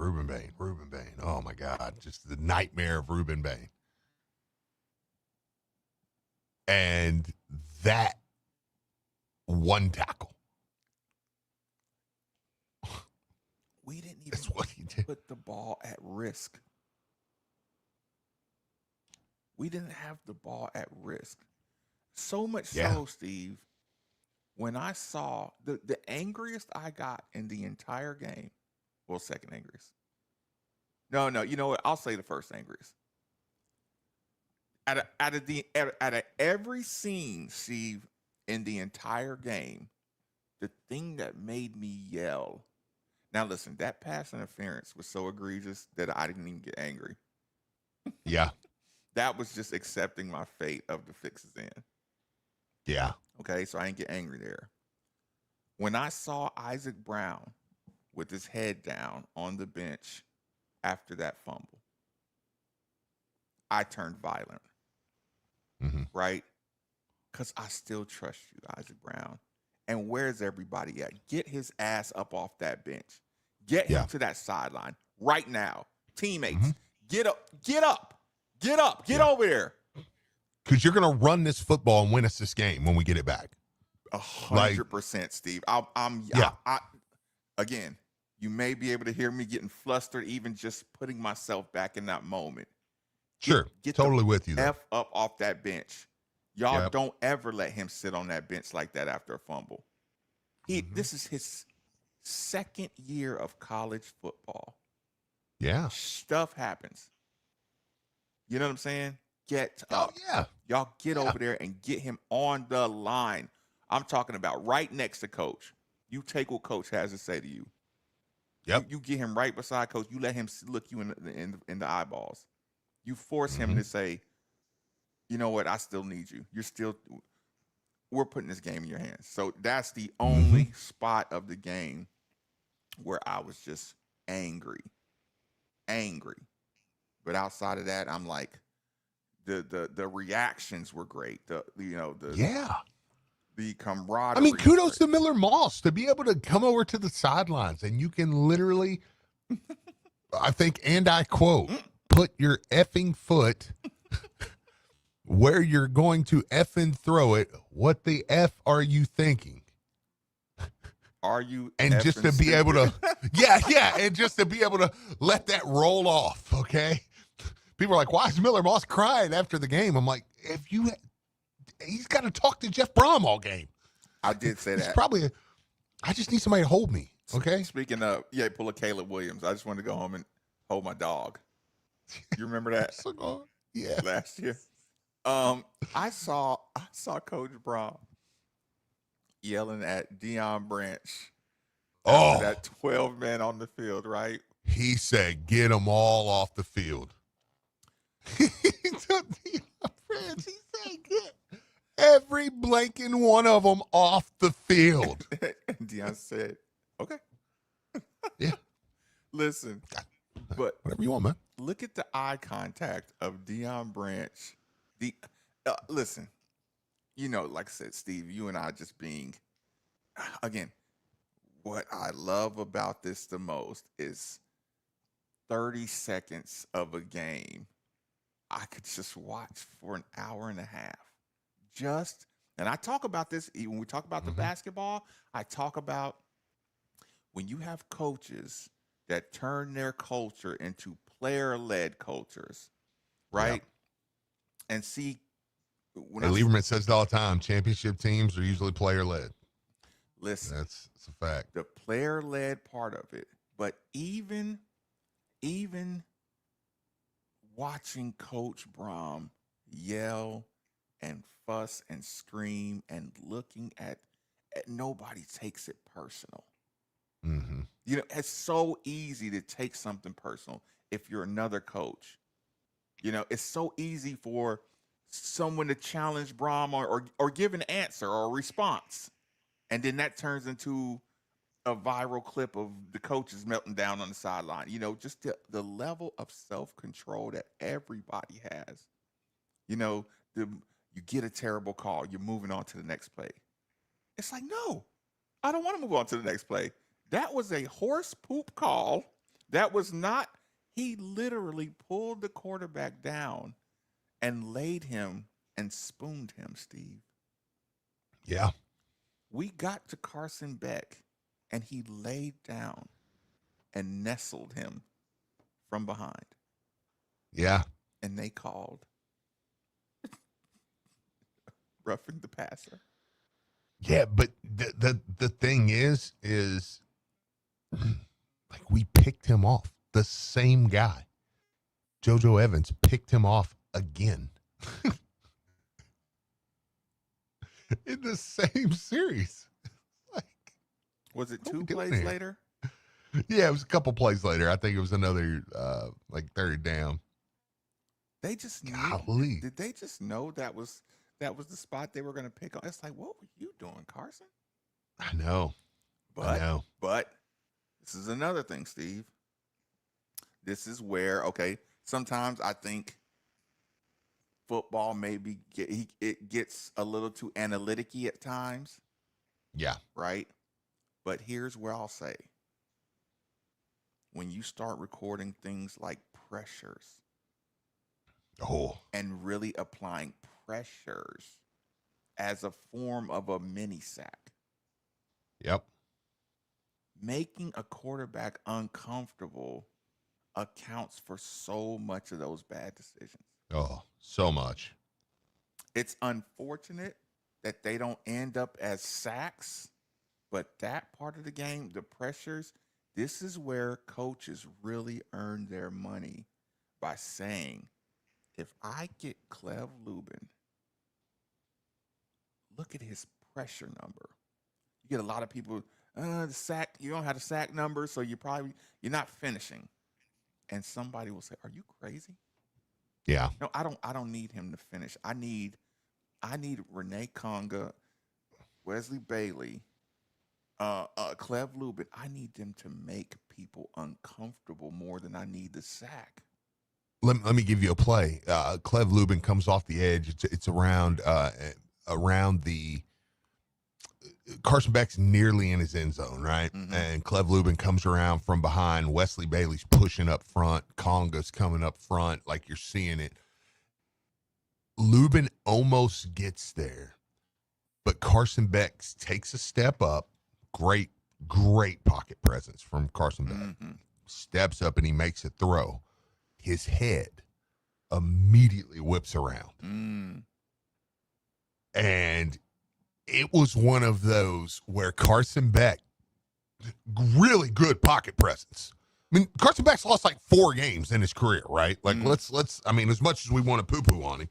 Oh my God, just the nightmare of Reuben Bain. And that 1 tackle. We didn't even That's what he did. put the ball at risk. We didn't have the ball at risk. So much so, Steve, when I saw the angriest I got in the entire game, well, second angriest. No, you know what? I'll say the first angriest. Out of every scene, Steve, in the entire game, the thing that made me yell. Now, listen, that pass interference was so egregious that I didn't even get angry. Yeah. That was just accepting my fate of the fixes in. Yeah. Okay, so I didn't get angry there. When I saw Isaac Brown with his head down on the bench after that fumble, I turned violent. Right? Because I still trust you, Isaac Brown. And where's everybody at? Get his ass up off that bench. Get him to that sideline right now. Teammates, get up. Get over there. Because you're going to run this football and win us this game when we get it back. 100%, Steve. Again, you may be able to hear me getting flustered, even just putting myself back in that moment. Sure. Get totally with you. F up off that bench. Y'all don't ever let him sit on that bench like that after a fumble. This is his second year of college football. Yeah. Stuff happens. You know what I'm saying? Get up. Yeah. Y'all get over there and get him on the line. I'm talking about right next to Coach. You take what Coach has to say to you. Yep. You get him right beside Coach. You let him look you in the eyeballs. You force him to say, you know what? I still need you. We're putting this game in your hands. So that's the only spot of the game where I was just angry. But outside of that, I'm like, the reactions were great. The camaraderie. I mean, kudos to Miller Moss to be able to come over to the sidelines and you can literally, I think, and I quote, put your effing foot where you're going to effing throw it. What the F are you thinking? Are you? And just to be able to, and just to be able to let that roll off, okay? People are like, why is Miller Moss crying after the game? I'm like, he's got to talk to Jeff Brom all game. I did say that. I just need somebody to hold me, okay? Speaking of, pull a Caleb Williams. I just wanted to go home and hold my dog. You remember that? Yeah. Last year. I saw Coach Brom yelling at Deion Branch. That 12 men on the field, right? He said, get them all off the field. He said, get every blanking one of them off the field. And Deion said, okay. Yeah. Listen, but whatever you want, man. Look at the eye contact of Deion Branch. Listen, like I said, Steve, you and I just being, again, what I love about this the most is 30 seconds of a game I could just watch for an hour and a half. And I talk about this when we talk about the basketball. I talk about when you have coaches that turn their culture into player-led cultures, right? Yeah. And see, Lieberman says it all the time, championship teams are usually player-led. Listen, that's a fact. The player-led part of it, but even watching Coach Brom yell and fuss and scream and looking at nobody takes it personal. Mm-hmm. It's so easy to take something personal if you're another coach. It's so easy for someone to challenge Brom or give an answer or a response. And then that turns into a viral clip of the coaches melting down on the sideline. Just the level of self-control that everybody has. You get a terrible call, you're moving on to the next play. It's like, no, I don't want to move on to the next play. That was a horse poop call. That was not, he literally pulled the quarterback down and laid him and spooned him, Steve. Yeah. We got to Carson Beck, and he laid down and nestled him from behind. Yeah. And they called roughing the passer. Yeah, but the thing is like we picked him off. The same guy, JoJo Evans, picked him off again in the same series. Was it 2 plays later? Yeah, it was a couple plays later. I think it was another third down. They just Golly. Did they just know that was the spot they were going to pick on? It's like, what were you doing, Carson? I know. But this is another thing, Steve. This is where, sometimes I think football maybe it gets a little too analytic-y at times. Yeah. Right? But here's where I'll say, when you start recording things like pressures and really applying pressures as a form of a mini sack. Yep. Making a quarterback uncomfortable accounts for so much of those bad decisions. Oh, so much. It's unfortunate that they don't end up as sacks, but that part of the game, the pressures, this is where coaches really earn their money by saying, if I get Clev Lubin, look at his pressure number. You get a lot of people, the sack, you don't have the sack number, so you're not finishing. And somebody will say, are you crazy? Yeah. No, I don't need him to finish. I need Renee Conga, Wesley Bailey, Clev Lubin. I need them to make people uncomfortable more than I need the sack. Let me give you a play. Clev Lubin comes off the edge. It's around the Carson Beck's nearly in his end zone, right? Mm-hmm. And Clev Lubin comes around from behind. Wesley Bailey's pushing up front. Conga's coming up front, like you're seeing it. Lubin almost gets there, but Carson Beck takes a step up. Great pocket presence from Carson Beck. Mm-hmm. Steps up and he makes a throw. His head immediately whips around. And it was one of those where Carson Beck, really good pocket presence. I mean, Carson Beck's lost like 4 games in his career, right? Like, let's, I mean, as much as we want to poo-poo on him,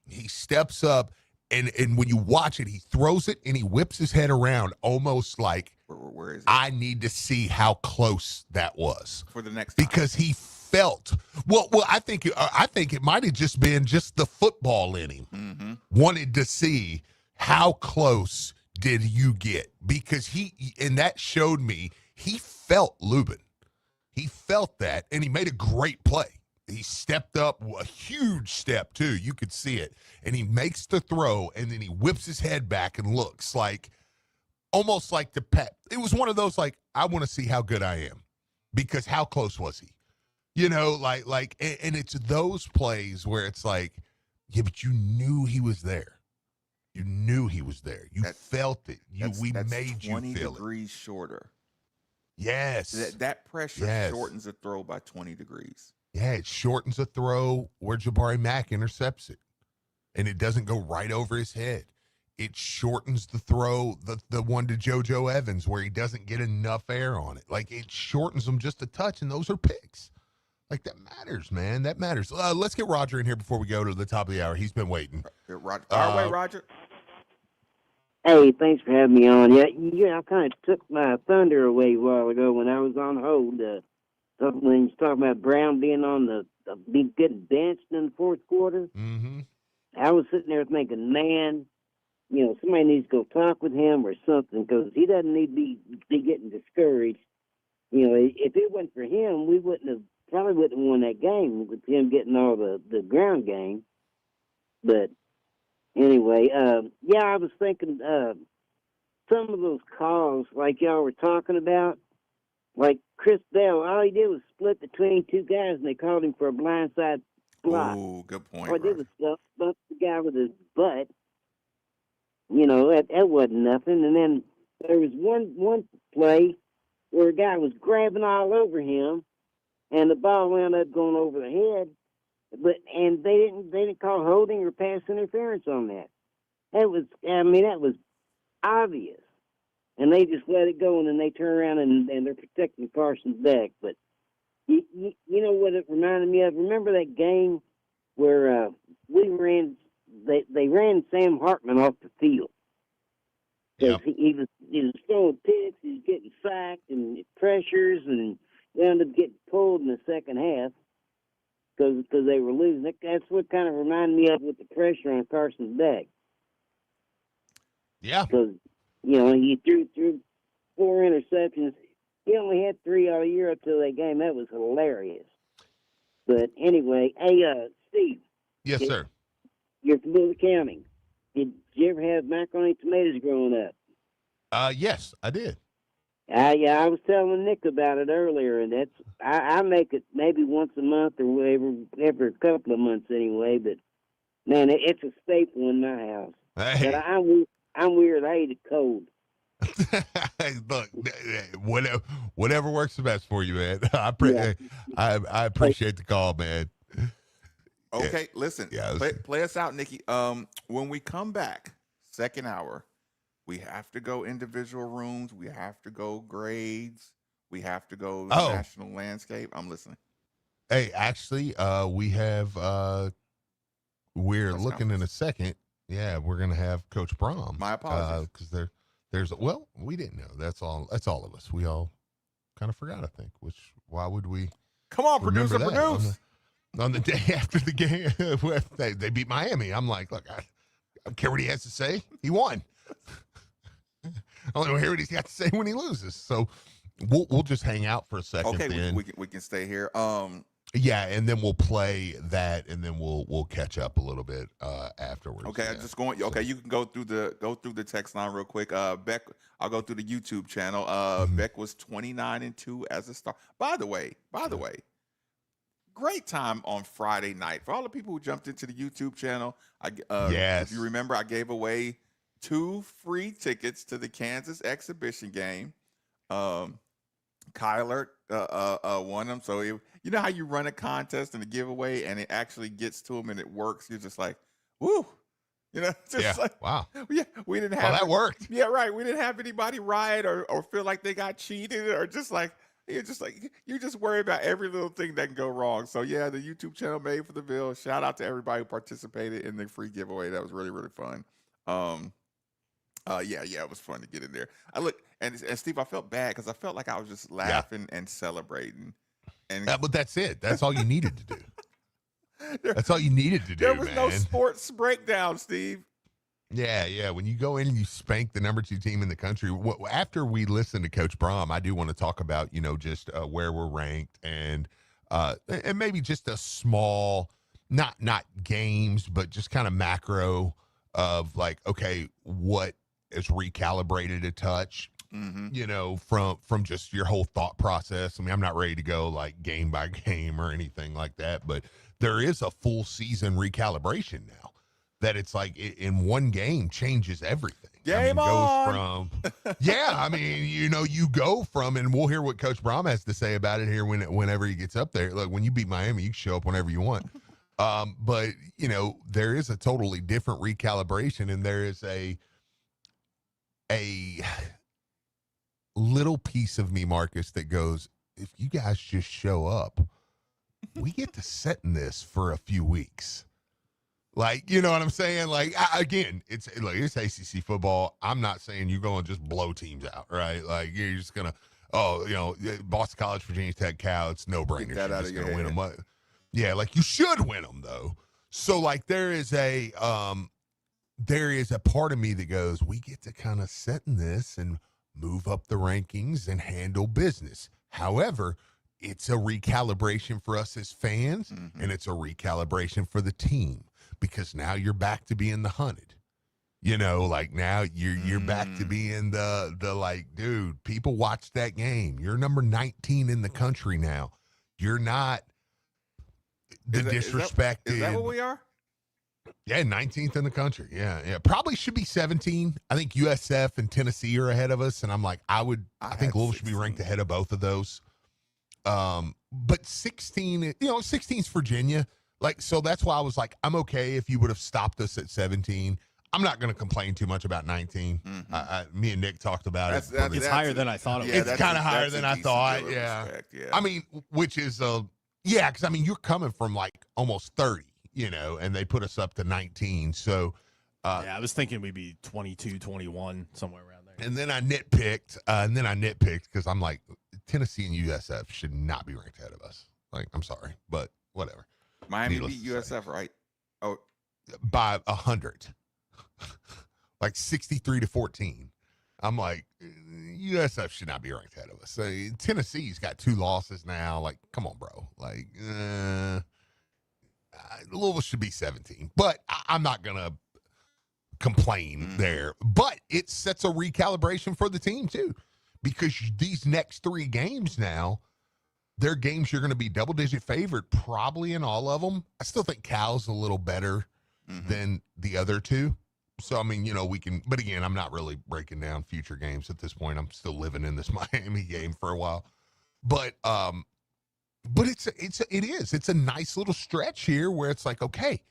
he steps up and when you watch it, he throws it and he whips his head around almost like, where is it? I need to see how close that was for the next time. Because he felt well. I think it might have just been the football in him. Mm-hmm. Wanted to see how close did you get? Because and that showed me he felt Lubin. He felt that, and he made a great play. He stepped up, a huge step, too. You could see it. And he makes the throw, and then he whips his head back and looks like, almost like the pet. It was one of those, like, I want to see how good I am. Because how close was he? You know, and it's those plays where it's like, yeah, but you knew he was there. You knew he was there. You felt it. We made you 20 feel it. degrees shorter. Yes. That pressure shortens a throw by 20 degrees. Yeah, it shortens a throw where Jabari Mack intercepts it, and it doesn't go right over his head. It shortens the throw, the one to JoJo Evans, where he doesn't get enough air on it. Like, it shortens them just a touch, and those are picks. Like, that matters, man. That matters. Let's get Roger in here before we go to the top of the hour. He's been waiting. Roger. Our way, Roger. Hey, thanks for having me on. Yeah, I kind of took my thunder away a while ago when I was on hold. When you talking about Brown being on getting benched in the fourth quarter, I was sitting there thinking, man, somebody needs to go talk with him or something, because he doesn't need to be getting discouraged. If it wasn't for him, we probably wouldn't have won that game with him getting all the ground game. But anyway, I was thinking some of those calls like y'all were talking about, like Chris Bell, all he did was split between two guys, and they called him for a blindside block. Oh, good point. All he did was bump the guy with his butt. That wasn't nothing. And then there was one play where a guy was grabbing all over him, and the ball wound up going over the head. And they didn't call holding or pass interference on that. That was obvious. And they just let it go, and then they turn around and they're protecting Carson's back. But you know what it reminded me of? Remember that game where they ran Sam Hartman off the field? Yep. He was throwing picks, he was getting sacked and pressures, and wound up getting pulled in the second half because they were losing. That's what kind of reminded me of with the pressure on Carson's back. Yeah. Because he threw 4 interceptions. He only had 3 all year up till that game. That was hilarious. But anyway, hey, Steve. Yes, sir. You're from Louisville County. Did you ever have macaroni and tomatoes growing up? Yes, I did. Yeah, I was telling Nick about it earlier, and I make it maybe once a month or every couple of months anyway. But man, it's a staple in my house. Hey. But I'm weird. I eat it cold. Look, whatever works the best for you, man. I appreciate the call, man. Okay, listen. Play us out, Nikki. When we come back, second hour, we have to go individual rooms. We have to go grades. We have to go national landscape. I'm listening. Hey, actually, we have. We're looking in a second. Yeah, we're gonna have Coach Brom. My apologies. Because we didn't know. That's all of us. We all kind of forgot, I think. Why would we? Come on, produce. On the day after the game, they beat Miami. I'm like, look, I don't care what he has to say. He won. I only want to hear what he's got to say when he loses. So we'll just hang out for a second. Okay, then. we can stay here. Yeah, and then we'll play that, and then we'll catch up a little bit afterwards. Okay, yeah. Okay, you can go through the text line real quick. Beck, I'll go through the YouTube channel. Beck was 29-2 as a star. By the way, great time on Friday night for all the people who jumped into the YouTube channel. If you remember, I gave away 2 free tickets to the Kansas exhibition game. Kyler won them. So you know how you run a contest and a giveaway and it actually gets to him and it works. You're just like, woo, wow. Yeah, we didn't have that worked. Yeah, right. We didn't have anybody riot or feel like they got cheated or just like. You just worry about every little thing that can go wrong. So yeah, the YouTube channel Made for the Bill. Shout out to everybody who participated in the free giveaway. That was really, really fun. It was fun to get in there. And Steve, I felt bad because I felt like I was just laughing and celebrating. But that's it. That's all you needed to do. That's all you needed to do. There was no sports breakdown, Steve. Yeah. When you go in and you spank the number 2 team in the country, after we listen to Coach Brom, I do want to talk about, just where we're ranked and maybe just a small, not games, but just kind of macro of like, okay, what is recalibrated a touch, from just your whole thought process. I mean, I'm not ready to go like game by game or anything like that, but there is a full season recalibration now. That it's like in one game changes everything. Game on. You go from, and we'll hear what Coach Brom has to say about it here whenever he gets up there. Like when you beat Miami, you can show up whenever you want. But there is a totally different recalibration, and there is a little piece of me, Marcus, that goes, if you guys just show up, we get to sit in this for a few weeks. Like, you know what I'm saying? Like, again, it's ACC football. I'm not saying you're going to just blow teams out, right? Like, you're just going to, Boston College, Virginia Tech, Cal, it's no-brainer. Get that out of your head. Win them. Yeah, like, you should win them, though. So, like, there is a part of me that goes, we get to kind of sit in this and move up the rankings and handle business. However, it's a recalibration for us as fans, and it's a recalibration for the team. Because now you're back to being the hunted, like now you're back to being the like, dude, people watch that game. You're number 19 in the country now. You're not the disrespected. Is that what we are? Yeah, 19th in the country. Yeah. Probably should be 17. I think USF and Tennessee are ahead of us, and I'm like, I think Louisville should be ranked ahead of both of those. But 16, 16's Virginia. Like, so that's why I was like, I'm okay if you would have stopped us at 17. I'm not going to complain too much about 19. Me and Nick talked about it. It's higher than I thought it was. It's kind of higher than I thought. Yeah. I mean, which is, because I mean, you're coming from like almost 30, and they put us up to 19. So, I was thinking we'd be 22, 21, somewhere around there. And then I nitpicked because I'm like, Tennessee and USF should not be ranked ahead of us. Like, I'm sorry, but whatever. Miami beat USF, right? Oh, by 100, like 63-14. I'm like, USF should not be ranked ahead of us. Tennessee's got 2 losses now. Like, come on, bro. Like, Louisville should be 17, but I'm not gonna complain there. But it sets a recalibration for the team too, because these next 3 games now. They're games you're going to be double-digit favored probably in all of them. I still think Cal's a little better than the other 2. So, I mean, we can – but, again, I'm not really breaking down future games at this point. I'm still living in this Miami game for a while. But it's a nice little stretch here where it's like, okay,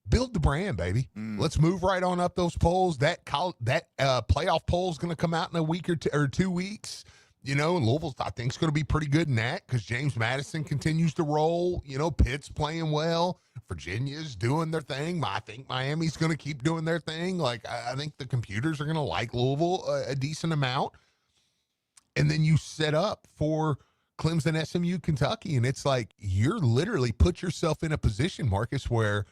build the brand, baby. Let's move right on up those polls. That playoff poll is going to come out in a week or 2 weeks. And Louisville, I think, is going to be pretty good in that because James Madison continues to roll. Pitt's playing well. Virginia's doing their thing. I think Miami's going to keep doing their thing. Like, I think the computers are going to like Louisville a decent amount. And then you set up for Clemson, SMU, Kentucky. And it's like you're literally put yourself in a position, Marcus, where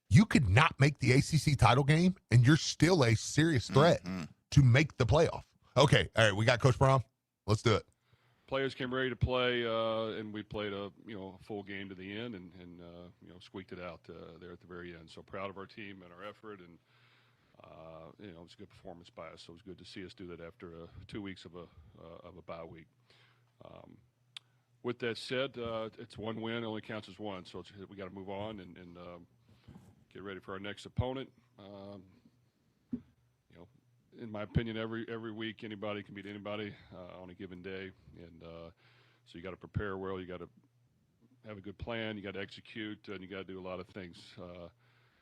you could not make the ACC title game, and you're still a serious threat to make the playoff. Okay, all right, we got Coach Brom. Let's do it. Players came ready to play, and we played a full game to the end, and squeaked it out there at the very end. So proud of our team and our effort, and it was a good performance by us. So it was good to see us do that after 2 weeks of a bye week. With that said, it's one win, only counts as one. So we got to move on and get ready for our next opponent. In my opinion, every week anybody can beat anybody on a given day, and so you got to prepare well. You got to have a good plan. You got to execute, and you got to do a lot of things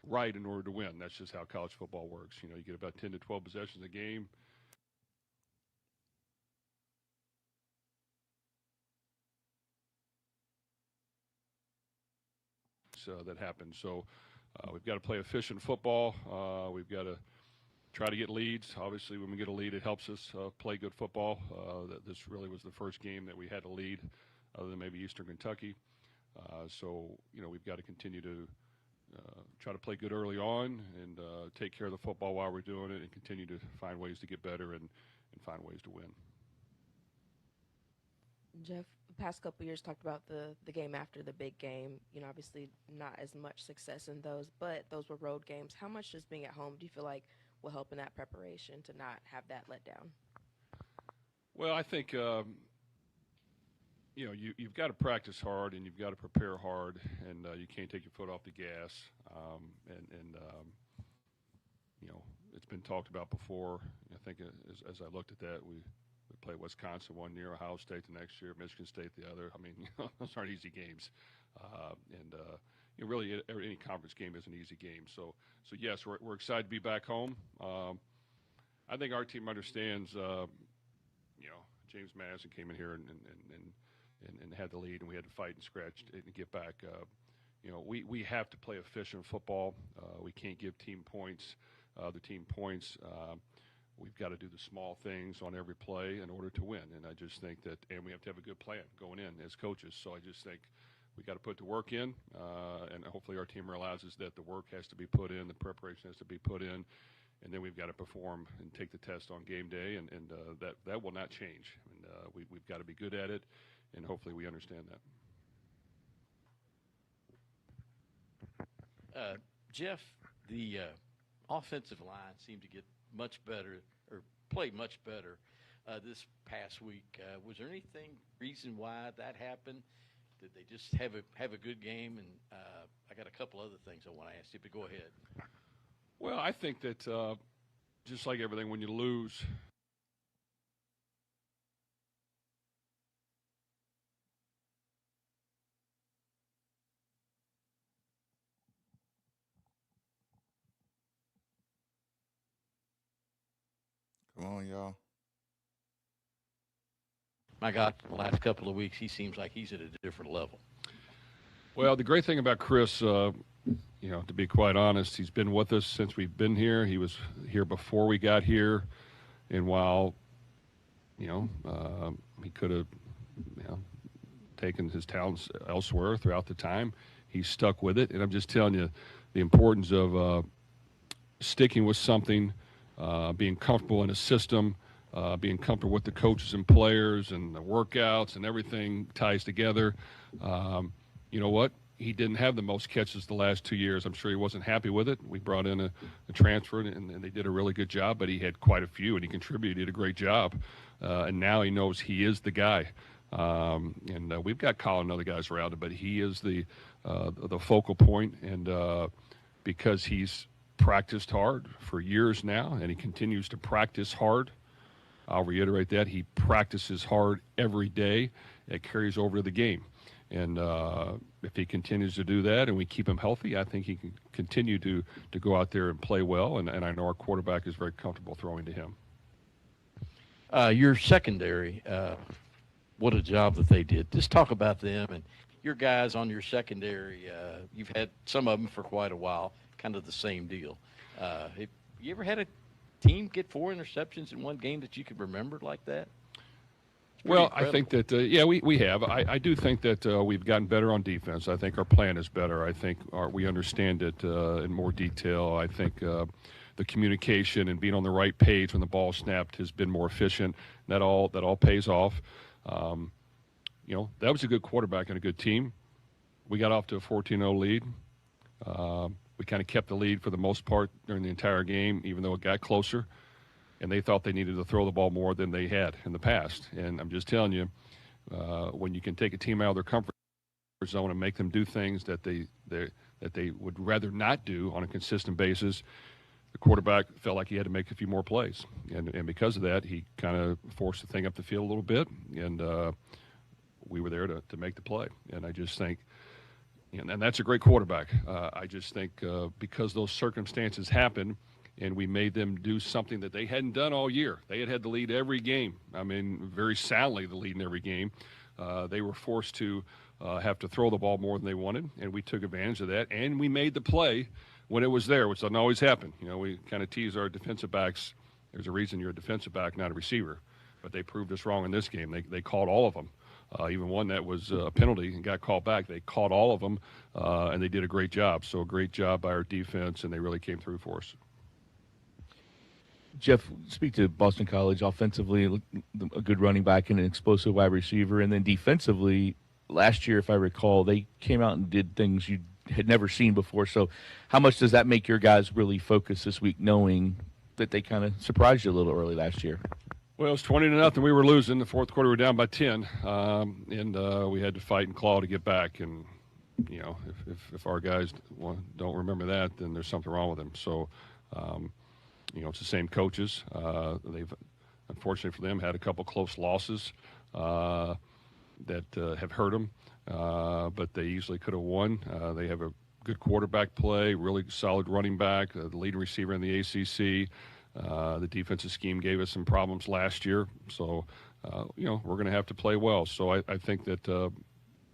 right in order to win. That's just how college football works. You get about 10 to 12 possessions a game. That happens. So we've got to play efficient football. We've got to try to get leads. Obviously, when we get a lead, it helps us play good football. This really was the first game that we had a lead, other than maybe Eastern Kentucky. So we've got to continue to try to play good early on and take care of the football while we're doing it and continue to find ways to get better and find ways to win. Jeff, the past couple years talked about the game after the big game. You know, obviously not as much success in those, but those were road games. How much does being at home do you feel like will help in that preparation to not have that let down? Well, I think you've got to practice hard and you've got to prepare hard, and you can't take your foot off the gas. It's been talked about before. I think as I looked at that, we played Wisconsin one year, Ohio State the next year, Michigan State the other. I mean, those aren't easy games, really any conference game is an easy game. So yes, we're excited to be back home. I think our team understands. James Madison came in here and had the lead, and we had to fight and scratch and get back. We have to play efficient football. We can't give team points, other team points. We've got to do the small things on every play in order to win. And I just think that, and we have to have a good plan going in as coaches. So I just think we got to put the work in, and hopefully our team realizes that the work has to be put in, the preparation has to be put in, and then we've got to perform and take the test on game day, and that will not change. And we've got to be good at it, and hopefully we understand that. Jeff, the offensive line seemed to get much better or play much better this past week. Was there anything reason why that happened? Did they just have a good game? And I got a couple other things I want to ask you, but go ahead. Well, I think that just like everything, when you lose, come on, y'all. My God, the last couple of weeks, he seems like he's at a different level. Well, the great thing about Chris, to be quite honest, he's been with us since we've been here. He was here before we got here. And while, he could have, taken his talents elsewhere throughout the time, he stuck with it. And I'm just telling you the importance of sticking with something, being comfortable in a system, being comfortable with the coaches and players and the workouts and everything ties together. You know what? He didn't have the most catches the last 2 years. I'm sure he wasn't happy with it. We brought in a transfer, and they did a really good job, but he had quite a few, and he contributed. He did a great job. And now he knows he is the guy. And we've got Colin and other guys around him, but he is the focal point. And because he's practiced hard for years now, and he continues to practice hard, I'll reiterate that. He practices hard every day. It carries over to the game. And if he continues to do that and we keep him healthy, I think he can continue to go out there and play well. And I know our quarterback is very comfortable throwing to him. Your secondary, what a job that they did. Just talk about them and your guys on your secondary. You've had some of them for quite a while, kind of the same deal. Have you ever had a team get 4 interceptions in one game that you could remember like that? Well, incredible. I think that, we have. I do think that we've gotten better on defense. I think our plan is better. I think we understand it in more detail. I think the communication and being on the right page when the ball snapped has been more efficient. That all pays off. That was a good quarterback and a good team. We got off to a 14-0 lead. We kind of kept the lead for the most part during the entire game, even though it got closer. And they thought they needed to throw the ball more than they had in the past. And I'm just telling you, when you can take a team out of their comfort zone and make them do things that they would rather not do on a consistent basis, the quarterback felt like he had to make a few more plays. And because of that, he kind of forced the thing up the field a little bit, and we were there to make the play. And I just think, and that's a great quarterback. I just think because those circumstances happened, and we made them do something that they hadn't done all year. They had the lead every game. I mean, very soundly the lead in every game. They were forced to have to throw the ball more than they wanted, and we took advantage of that. And we made the play when it was there, which doesn't always happen. We kind of tease our defensive backs. There's a reason you're a defensive back, not a receiver. But they proved us wrong in this game. They caught all of them. even one that was a penalty and got called back. They caught all of them, and they did a great job. So a great job by our defense, and they really came through for us. Jeff, speak to Boston College offensively, a good running back and an explosive wide receiver, and then defensively, last year, if I recall, they came out and did things you had never seen before. So how much does that make your guys really focus this week, knowing that they kind of surprised you a little early last year? Well, it was 20-0. We were losing. The fourth quarter, we were down by 10, and we had to fight and claw to get back. And you know, if our guys don't remember that, then there's something wrong with them. So, you know, it's the same coaches. They've, unfortunately for them, had a couple close losses that have hurt them, but they easily could have won. They have a good quarterback play, really solid running back, the leading receiver in the ACC. The defensive scheme gave us some problems last year. So, you know, we're going to have to play well. So I think that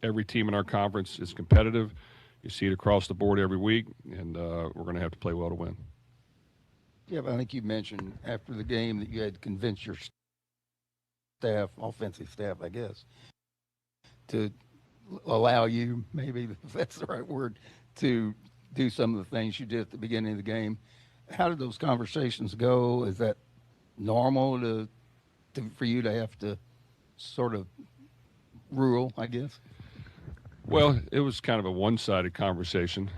every team in our conference is competitive. You see it across the board every week, and we're going to have to play well to win. Yeah, but I think you mentioned after the game that you had to convince your staff, offensive staff, I guess, to allow you, maybe if that's the right word, to do some of the things you did at the beginning of the game. How did those conversations go? Is that normal for you to have to sort of rule, I guess? Well, it was kind of a one-sided conversation.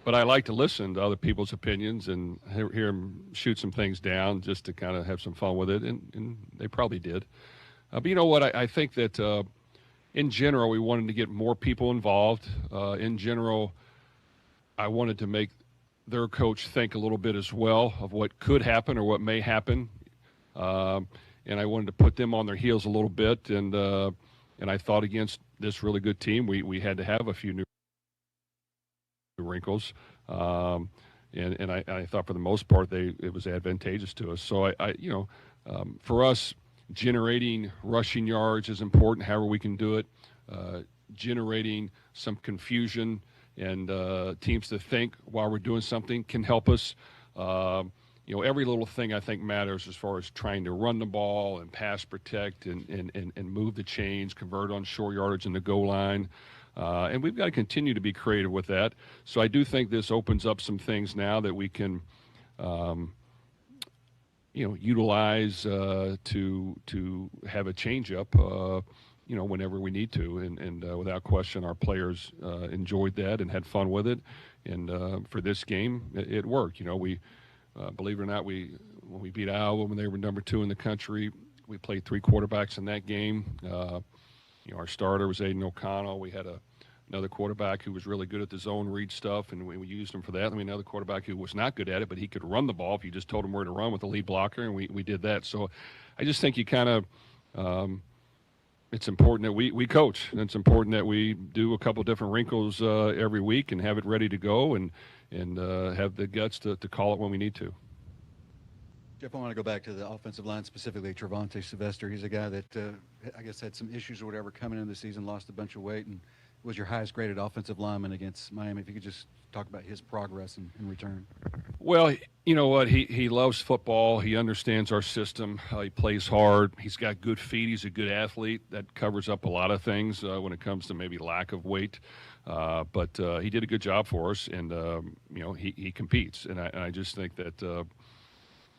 But I like to listen to other people's opinions and hear them shoot some things down just to kind of have some fun with it, and they probably did. But you know what? I think that in general, we wanted to get more people involved. In general, I wanted to make their coach think a little bit as well of what could happen or what may happen. And I wanted to put them on their heels a little bit. And I thought against this really good team, we had to have a few new wrinkles. And I thought for the most part, it was advantageous to us. So for us, generating rushing yards is important, however we can do it. Generating some confusion and teams to think while we're doing something can help us. Every little thing I think matters as far as trying to run the ball and pass protect and move the chains, convert on short yardage in the goal line. And we've got to continue to be creative with that. So I do think this opens up some things now that we can, utilize to have a change-up, whenever we need to. And without question, our players enjoyed that and had fun with it. And for this game, it worked. We, believe it or not, when we beat Iowa when they were number 2 in the country, we played 3 quarterbacks in that game. Our starter was Aiden O'Connell. We had another quarterback who was really good at the zone read stuff, and we used him for that. And we had another quarterback who was not good at it, but he could run the ball if you just told him where to run with the lead blocker, and we did that. So I just think you kind of it's important that we coach, and it's important that we do a couple different wrinkles every week and have it ready to go and have the guts to call it when we need to. Jeff, I want to go back to the offensive line, specifically Trevante Sylvester. He's a guy that I guess had some issues or whatever coming into the season, lost a bunch of weight, and was your highest graded offensive lineman against Miami. If you could just talk about his progress in return. Well, you know what? He loves football. He understands our system. He plays hard. He's got good feet. He's a good athlete. That covers up a lot of things when it comes to maybe lack of weight. But he did a good job for us, and he competes. And I just think that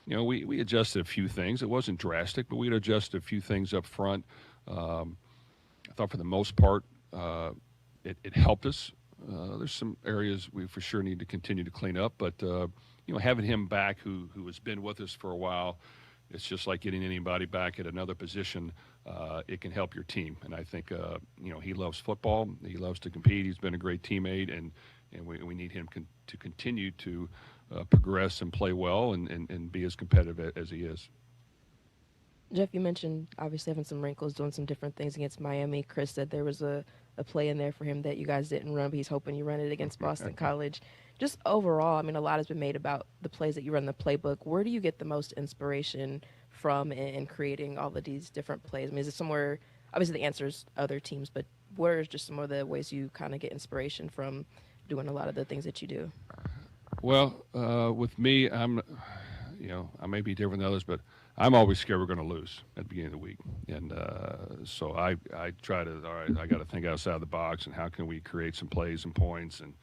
we adjusted a few things. It wasn't drastic, but we had adjusted a few things up front. I thought for the most part it helped us. There's some areas we for sure need to continue to clean up, but having him back who has been with us for a while, it's just like getting anybody back at another position. It can help your team, and I think he loves football. He loves to compete. He's been a great teammate, and we need him to continue to progress and play well and be as competitive as he is. Jeff, you mentioned obviously having some wrinkles, doing some different things against Miami. Chris said there was a play in there for him that you guys didn't run, but he's hoping you run it against Boston College. Just overall, I mean, a lot has been made about the plays that you run in the playbook. Where do you get the most inspiration from in creating all of these different plays? I mean, is it somewhere, obviously the answer is other teams, but where is just some of the ways you kind of get inspiration from doing a lot of the things that you do? Well, with me, I may be different than others, but I'm always scared we're going to lose at the beginning of the week, and so I try to, all right, I got to think outside the box and how can we create some plays and points, and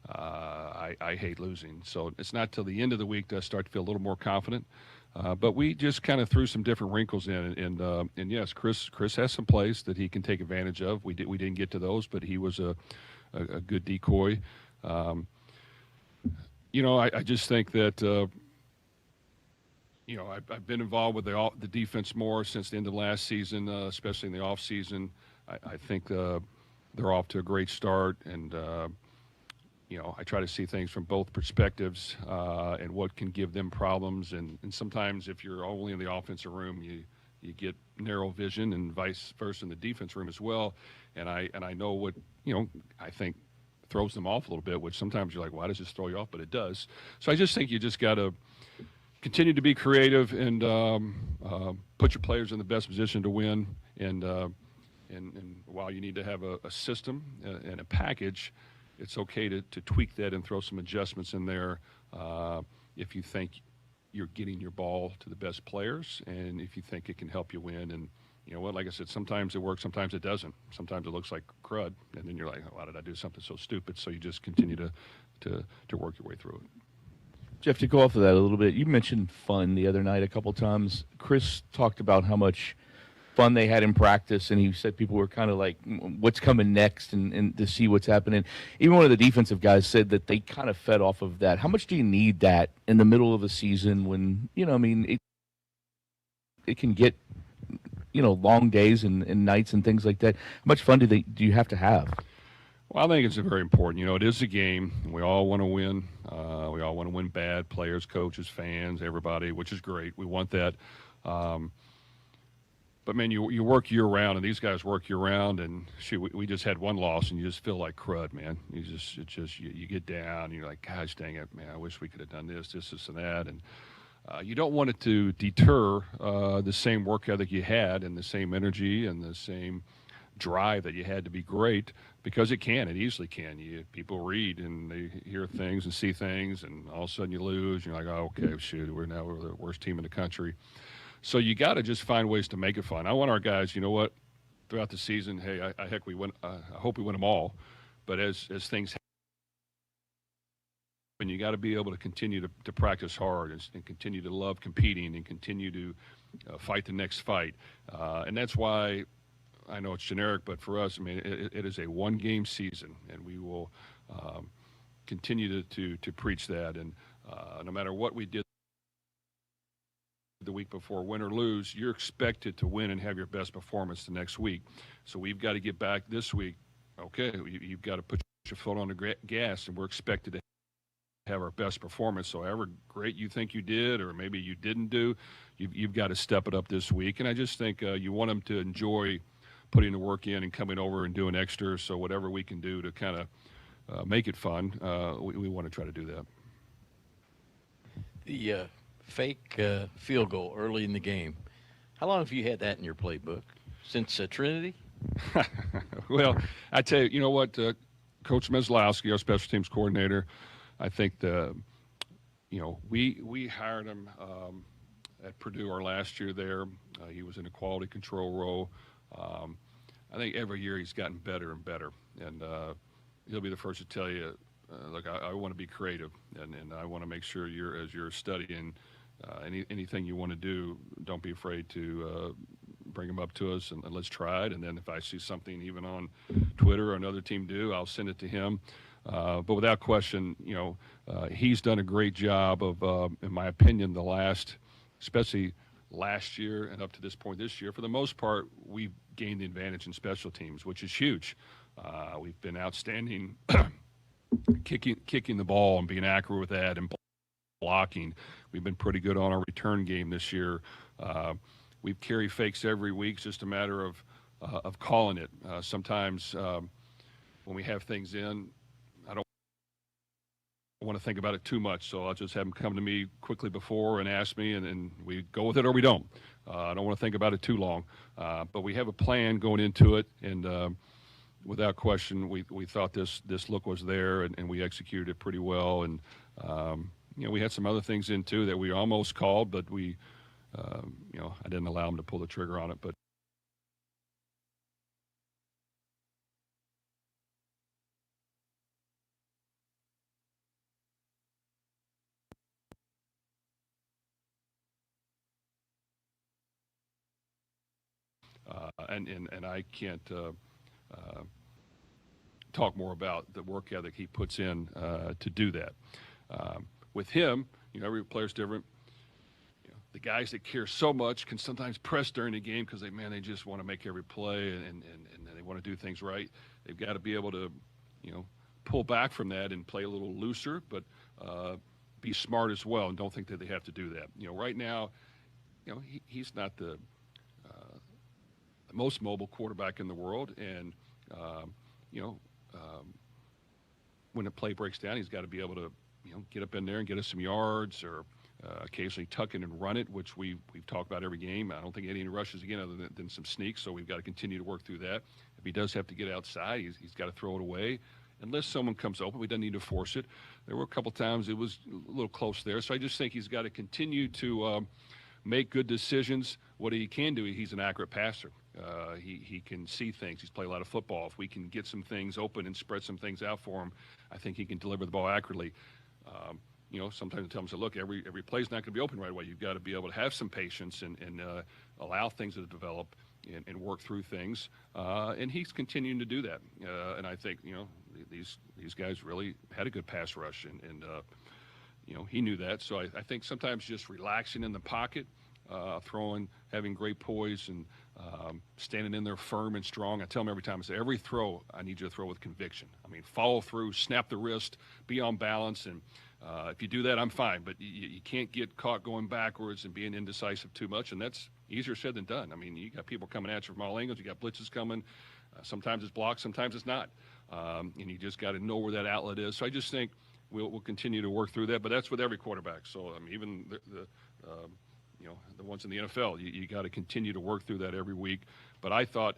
I hate losing. So it's not till the end of the week that I start to feel a little more confident. But we just kind of threw some different wrinkles in, and yes, Chris has some plays that he can take advantage of. We didn't get to those, but he was a good decoy. I just think that. I've been involved with the defense more since the end of last season, especially in the off season. I think they're off to a great start, and I try to see things from both perspectives and what can give them problems. And sometimes if you're only in the offensive room, you get narrow vision, and vice versa in the defense room as well. And I know what I think throws them off a little bit, which sometimes you're like, why does this throw you off? But it does. So I just think you just got to continue to be creative and put your players in the best position to win. And while you need to have a system and a package, it's okay to tweak that and throw some adjustments in there if you think you're getting your ball to the best players and if you think it can help you win. And you know what, like I said, sometimes it works, sometimes it doesn't. Sometimes it looks like crud, and then you're like, why did I do something so stupid? So you just continue to work your way through it. Jeff, to go off of that a little bit, you mentioned fun the other night a couple times. Chris talked about how much fun they had in practice, and he said people were kind of like, what's coming next, and to see what's happening. Even one of the defensive guys said that they kind of fed off of that. How much do you need that in the middle of a season when, it can get, long days and nights and things like that? How much fun do you have to have? Well, I think it's very important. It is a game. We all want to win. We all want to win bad. Players, coaches, fans, everybody, which is great. We want that. But, man, you work year-round, and these guys work year-round, and shoot, we just had one loss, and you just feel like crud, man. You get down, and you're like, gosh, dang it, man, I wish we could have done this, and that. And you don't want it to deter the same work ethic you had and the same energy and the same drive that you had to be great, because it easily can. People read and they hear things and see things, and all of a sudden you lose. You're like, oh, okay, shoot, we're the worst team in the country. So you got to just find ways to make it fun. I want our guys, throughout the season, hey, heck, we win. I hope we win them all. But as things happen, you got to be able to continue to practice hard and continue to love competing and continue to fight the next fight. And that's why. I know it's generic, but for us, it is a one-game season, and we will continue to preach that. And no matter what we did the week before, win or lose, you're expected to win and have your best performance the next week. So we've got to get back this week. Okay, you've got to put your foot on the gas, and we're expected to have our best performance. So however great you think you did or maybe you didn't do, you've got to step it up this week. And I just think you want them to enjoy putting the work in and coming over and doing extra. So whatever we can do to kind of make it fun, we want to try to do that. The fake field goal early in the game, how long have you had that in your playbook? Since Trinity? Well, I tell you, what, Coach Meslowski, our special teams coordinator, I think we hired him at Purdue our last year there. He was in a quality control role. I think every year he's gotten better and better, and he'll be the first to tell you, look, I want to be creative, and I want to make sure as you're studying anything you want to do, don't be afraid to bring them up to us and let's try it. And then if I see something even on Twitter or another team do, I'll send it to him. But without question, he's done a great job of, in my opinion, especially last year and up to this point this year, for the most part, we've gained the advantage in special teams, which is huge. We've been outstanding kicking the ball and being accurate with that and blocking. We've been pretty good on our return game this year. We've carried fakes every week. It's just a matter of calling it. Sometimes when we have things in, I don't want to think about it too much, so I'll just have them come to me quickly before and ask me, and we go with it or we don't. I don't want to think about it too long. But we have a plan going into it, and without question, we thought this look was there, and we executed it pretty well. And we had some other things in too that we almost called, but we I didn't allow him to pull the trigger on it, but. And I can't talk more about the work ethic he puts in to do that. With him, every player's different. The guys that care so much can sometimes press during the game because they just want to make every play and they want to do things right. They've got to be able to, pull back from that and play a little looser, but be smart as well and don't think that they have to do that. Right now, he's not the most mobile quarterback in the world, and when a play breaks down, he's got to be able to get up in there and get us some yards, or occasionally tuck in and run it, which we've talked about every game. I don't think any rushes again other than some sneaks, so we've got to continue to work through that. If he does have to get outside, he's got to throw it away. Unless someone comes open, we don't need to force it. There were a couple times it was a little close there, so I just think he's got to continue to make good decisions. What he can do, he's an accurate passer. He can see things. He's played a lot of football. If we can get some things open and spread some things out for him, I think he can deliver the ball accurately. Sometimes I tell him, look, every play's not going to be open right away. You've got to be able to have some patience and allow things to develop and work through things. And he's continuing to do that. And I think, these guys really had a good pass rush, and he knew that. So I think sometimes just relaxing in the pocket, throwing, having great poise, and standing in there firm and strong. I tell him every time, I say, every throw, I need you to throw with conviction. Follow through, snap the wrist, be on balance, and if you do that, I'm fine. But you can't get caught going backwards and being indecisive too much, and that's easier said than done. You got people coming at you from all angles. You got blitzes coming. Sometimes it's blocked, sometimes it's not. And you just got to know where that outlet is. So I just think we'll continue to work through that. But that's with every quarterback. So even the ones in the NFL, you got to continue to work through that every week. But I thought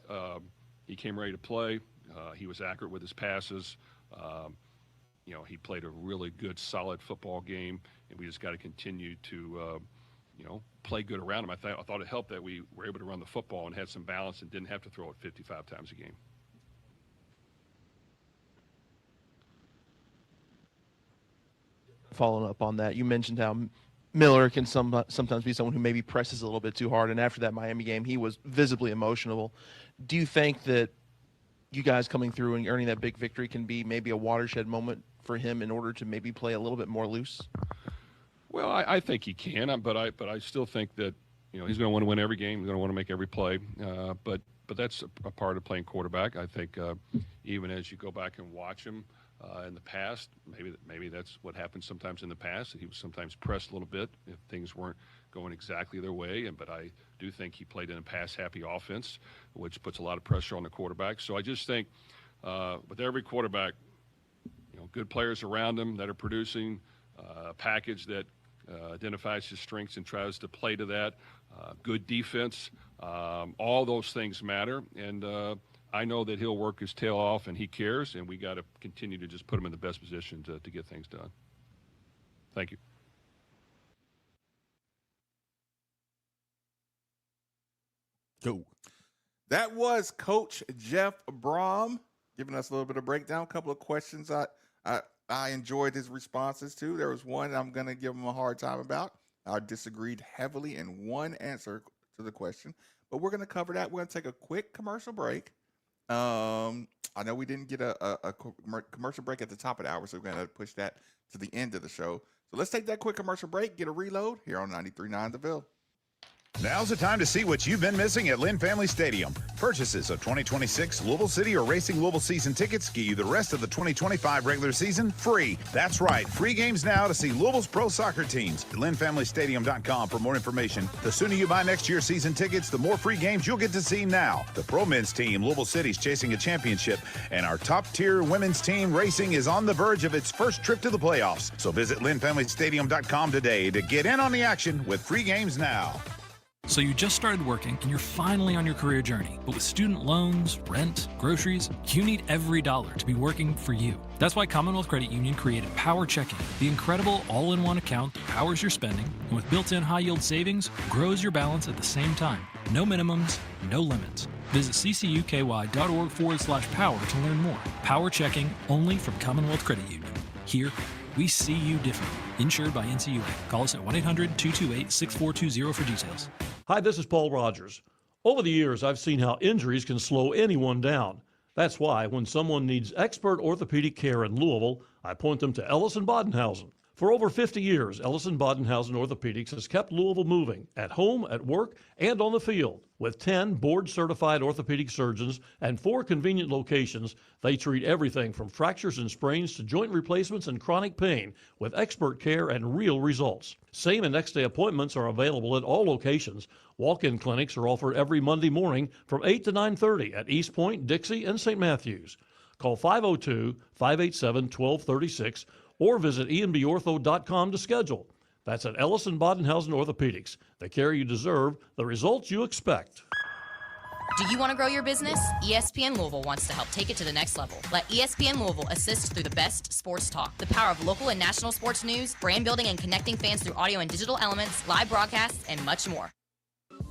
he came ready to play. He was accurate with his passes. He played a really good, solid football game, and we just got to continue to, play good around him. I thought it helped that we were able to run the football and had some balance and didn't have to throw it 55 times a game. Following up on that, you mentioned how Miller can sometimes be someone who maybe presses a little bit too hard, and after that Miami game, he was visibly emotional. Do you think that you guys coming through and earning that big victory can be maybe a watershed moment for him in order to maybe play a little bit more loose? Well, I think he can, but I still think that he's going to want to win every game. He's going to want to make every play. But that's a part of playing quarterback. I think even as you go back and watch him in the past, maybe that's what happened sometimes in the past. He was sometimes pressed a little bit if things weren't going exactly their way. But I do think he played in a pass-happy offense, which puts a lot of pressure on the quarterback. So I just think with every quarterback, good players around him that are producing a package that identifies his strengths and tries to play to that, good defense, all those things matter. And I know that he'll work his tail off, and he cares, and we got to continue to just put him in the best position to get things done. Thank you. Go. That was Coach Jeff Brom giving us a little bit of breakdown. A couple of questions I enjoyed his responses to. There was one I'm going to give him a hard time about. I disagreed heavily in one answer to the question, but we're going to cover that. We're going to take a quick commercial break. I know we didn't get a commercial break at the top of the hour, so we're going to push that to the end of the show. So let's take that quick commercial break, get a reload here on 93.9 The Ville. Now's the time to see what you've been missing at Lynn Family Stadium. Purchases of 2026 Louisville City or Racing Louisville season tickets get you the rest of the 2025 regular season free. That's right, free games now to see Louisville's pro soccer teams. LynnFamilyStadium.com for more information. The sooner you buy next year's season tickets, the more free games you'll get to see now. The pro men's team, Louisville City's chasing a championship, and our top-tier women's team, Racing, is on the verge of its first trip to the playoffs. So visit LynnFamilyStadium.com today to get in on the action with free games now. So you just started working and you're finally on your career journey. But with student loans, rent, groceries, you need every dollar to be working for you. That's why Commonwealth Credit Union created Power Checking, the incredible all-in-one account that powers your spending and with built-in high-yield savings, grows your balance at the same time. No minimums, no limits. Visit ccuky.org/power to learn more. Power Checking only from Commonwealth Credit Union. Here, we see you differently. Insured by NCUA. Call us at 1-800-228-6420 for details. Hi, this is Paul Rogers. Over the years, I've seen how injuries can slow anyone down. That's why when someone needs expert orthopedic care in Louisville, I point them to Ellison Bodenhausen. For over 50 years, Ellison Bodenhausen Orthopedics has kept Louisville moving at home, at work, and on the field. With 10 board-certified orthopedic surgeons and 4 convenient locations, they treat everything from fractures and sprains to joint replacements and chronic pain with expert care and real results. Same and next-day appointments are available at all locations. Walk-in clinics are offered every Monday morning from 8 to 9:30 at East Point, Dixie, and St. Matthews. Call 502-587-1236 or visit enbortho.com to schedule. That's at Ellison Bodenhausen Orthopedics. The care you deserve, the results you expect. Do you want to grow your business? ESPN Louisville wants to help take it to the next level. Let ESPN Louisville assist through the best sports talk, the power of local and national sports news, brand building and connecting fans through audio and digital elements, live broadcasts, and much more.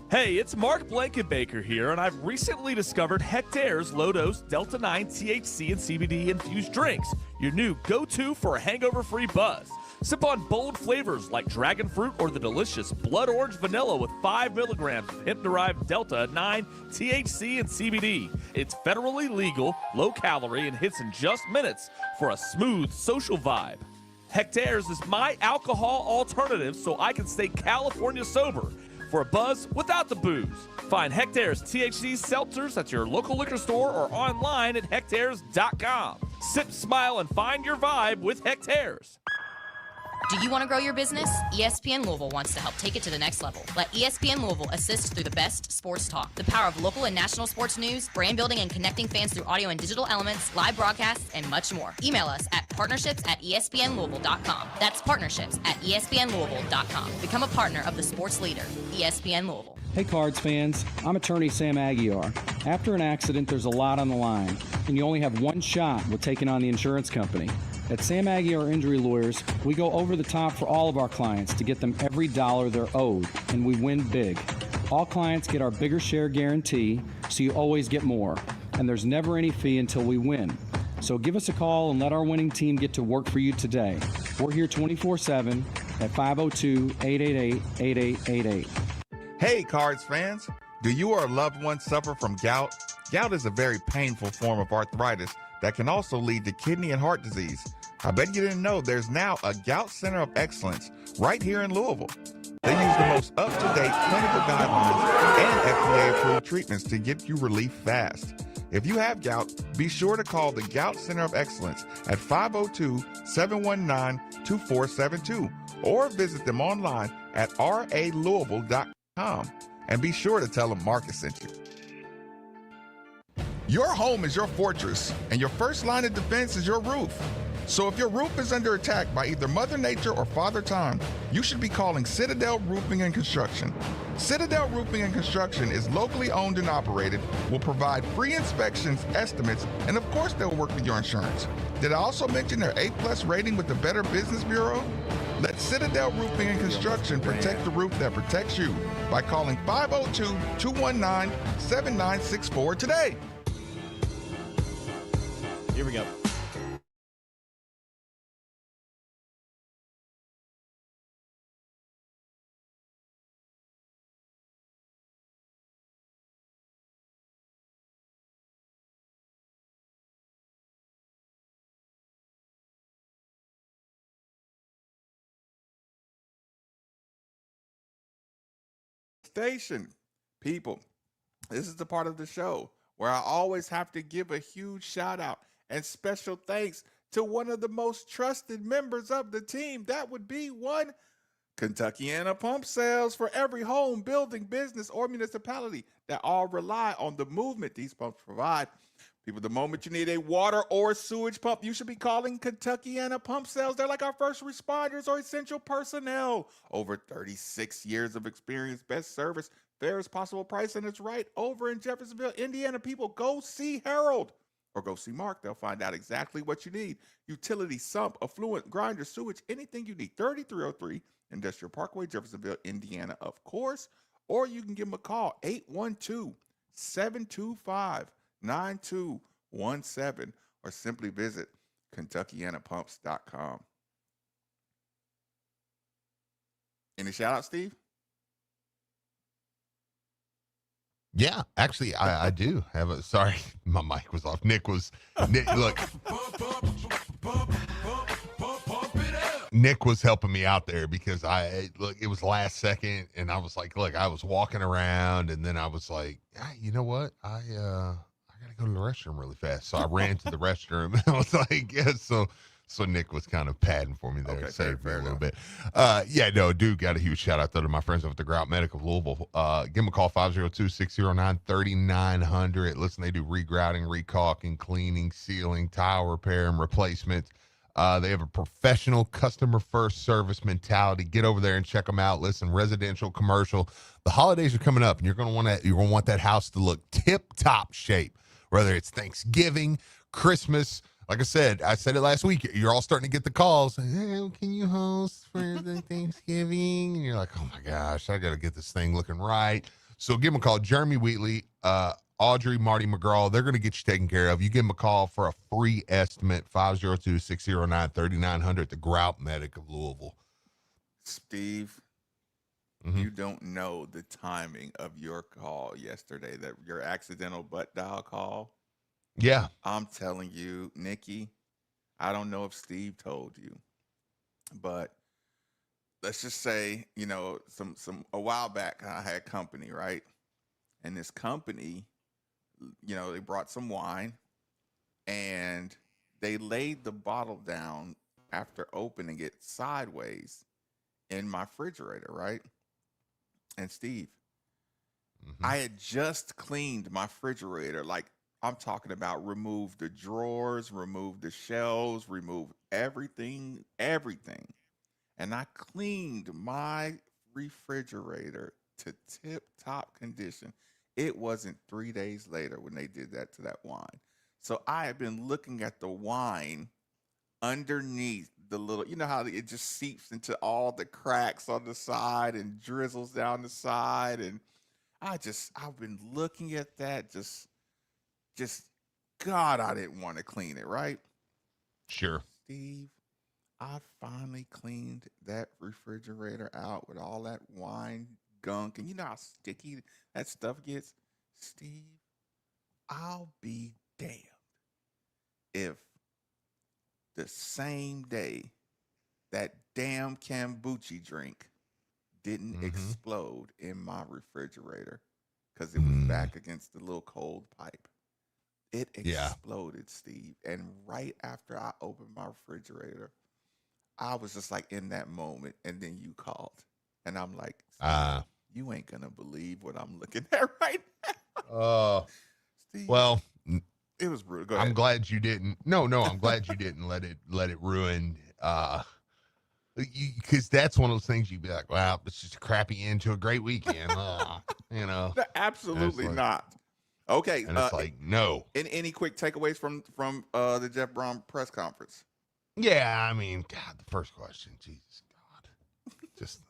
Hey, it's Mark Blankenbaker here, and I've recently discovered Hectare's low-dose Delta-9 THC and CBD infused drinks, your new go-to for a hangover-free buzz. Sip on bold flavors like dragon fruit or the delicious blood orange vanilla with 5 milligrams of hemp-derived Delta-9 THC and CBD. It's federally legal, low-calorie, and hits in just minutes for a smooth social vibe. Hectare's is my alcohol alternative so I can stay California sober for a buzz without the booze. Find Hectare's THC seltzers at your local liquor store or online at hectares.com. Sip, smile, and find your vibe with Hectares. Do you want to grow your business? ESPN Louisville wants to help take it to the next level. Let ESPN Louisville assist through the best sports talk, the power of local and national sports news, brand building and connecting fans through audio and digital elements, live broadcasts, and much more. Email us at partnerships@espnlouisville.com. That's partnerships@espnlouisville.com. Become a partner of the sports leader, ESPN Louisville. Hey Cards fans, I'm attorney Sam Aguiar. After an accident, there's a lot on the line, and you only have one shot with taking on the insurance company. At Sam Aguiar Injury Lawyers, we go over the top for all of our clients to get them every dollar they're owed, and we win big. All clients get our bigger share guarantee, so you always get more, and there's never any fee until we win. So give us a call and let our winning team get to work for you today. We're here 24/7 at 502-888-8888. Hey, Cards fans. Do you or a loved one suffer from gout? Gout is a very painful form of arthritis that can also lead to kidney and heart disease. I bet you didn't know there's now a Gout Center of Excellence right here in Louisville. They use the most up-to-date clinical guidelines and FDA-approved treatments to get you relief fast. If you have gout, be sure to call the Gout Center of Excellence at 502-719-2472 or visit them online at ralouisville.com and be sure to tell them Marcus sent you. Your home is your fortress, and your first line of defense is your roof. So if your roof is under attack by either Mother Nature or Father Time, you should be calling Citadel Roofing and Construction. Citadel Roofing and Construction is locally owned and operated, will provide free inspections, estimates, and of course they'll work with your insurance. Did I also mention their A+ rating with the Better Business Bureau? Let Citadel Roofing and Construction protect the roof that protects you by calling 502-219-7964 today. Here we go. Station. People, this is the part of the show where I always have to give a huge shout out and special thanks to one of the most trusted members of the team. That would be one Kentuckiana Pump Sales, for every home, building, business, or municipality that all rely on the movement these pumps provide. People, the moment you need a water or sewage pump, you should be calling Kentuckiana Pump Sales. They're like our first responders or essential personnel. Over 36 years of experience, best service, fairest possible price, and it's right over in Jeffersonville, Indiana. People, go see Harold or go see Mark. They'll find out exactly what you need. Utility, sump, affluent, grinder, sewage, anything you need. 3303 Industrial Parkway, Jeffersonville, Indiana, of course. Or you can give them a call, 812-725-9217, or simply visit KentuckianaPumps.com. Any shout out, Steve? Yeah, actually, I do have a. Sorry, my mic was off. Nick, look. Nick was helping me out there because it was last second, and I was like, look, I was walking around, and then I was like, you know what? I gotta go to the restroom really fast, so I ran to the restroom, and I was like, yeah, so Nick was kind of padding for me there, Okay, saved me fair a little enough. bit. Yeah, no, dude, got a huge shout out though to my friends over at the Grout Medic of Louisville. Give them a call, 502-609-3900. Listen, they do regrouting, recaulking, cleaning, sealing, tile repair, and replacement. They have a professional customer first service mentality. Get over there and check them out. Listen, residential, commercial. The holidays are coming up, and you're going to want that house to look tip top shape, whether it's Thanksgiving, Christmas. Like I said it last week. You're all starting to get the calls. Hey, can you host for the Thanksgiving? And you're like, oh my gosh, I got to get this thing looking right. So give them a call. Jeremy Wheatley, Audrey, Marty McGraw, they're going to get you taken care of. You give them a call for a free estimate, 502-609-3900, the Grout Medic of Louisville. Steve, you don't know the timing of your call yesterday, that your accidental butt dial call. Yeah. I'm telling you, Nikki, I don't know if Steve told you, but let's just say, a while back I had company, right? And this company, they brought some wine and they laid the bottle down after opening it sideways in my refrigerator, right? And Steve, I had just cleaned my refrigerator. Like, I'm talking about remove the drawers, remove the shelves, remove everything. And I cleaned my refrigerator to tip-top condition. It wasn't 3 days later when they did that to that wine. So I had been looking at the wine underneath the little, you know how it just seeps into all the cracks on the side and drizzles down the side. And I've been looking at that, just God, I didn't want to clean it, right? Sure. Steve, I finally cleaned that refrigerator out with all that wine gunk. And you know how sticky that stuff gets? Steve, I'll be damned if the same day that damn kombucha drink didn't explode in my refrigerator because it was back against the little cold pipe. It exploded, Steve. And right after I opened my refrigerator, I was just like in that moment. And then you called. And I'm like, you ain't going to believe what I'm looking at right now. Steve, well, it was brutal. Go ahead. I'm glad you didn't. No, I'm glad you didn't let it ruin. Because that's one of those things you'd be like, wow, it's just a crappy end to a great weekend. Absolutely not. Okay. And it's like, no. Any quick takeaways from the Jeff Brom press conference? Yeah, I mean, God, the first question, Jesus God. Just,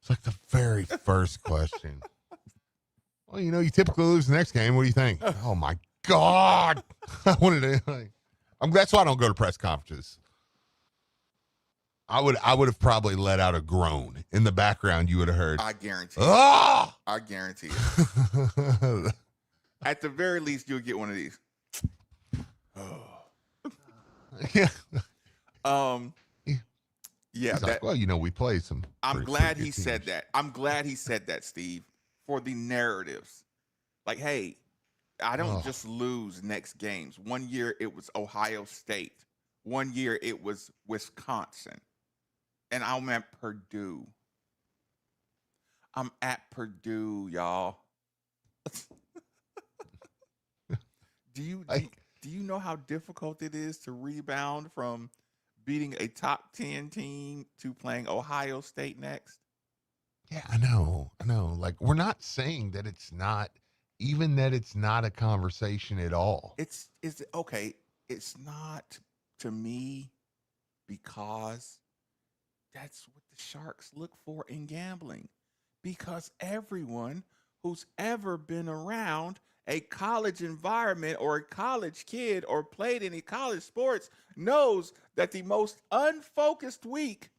it's like the very first question. Well, you typically lose the next game. What do you think? Oh my God. I wanted to, that's why I don't go to press conferences. I would have probably let out a groan in the background. You would have heard. I guarantee. Ah! I guarantee it. At the very least, you'll get one of these. Yeah. Yeah. Like, well, we played some. I'm glad he said that. I'm glad he said that, Steve, for the narratives. Like, hey, I don't just lose next games. 1 year it was Ohio State. 1 year it was Wisconsin. And I'm at Purdue. I'm at Purdue, y'all. Do you know how difficult it is to rebound from beating a top 10 team to playing Ohio State next. Yeah, I know. Like, we're not saying that it's not a conversation at all. It's okay. It's not to me because that's what the Sharks look for in gambling. Because everyone who's ever been around a college environment or a college kid or played any college sports knows that the most unfocused week,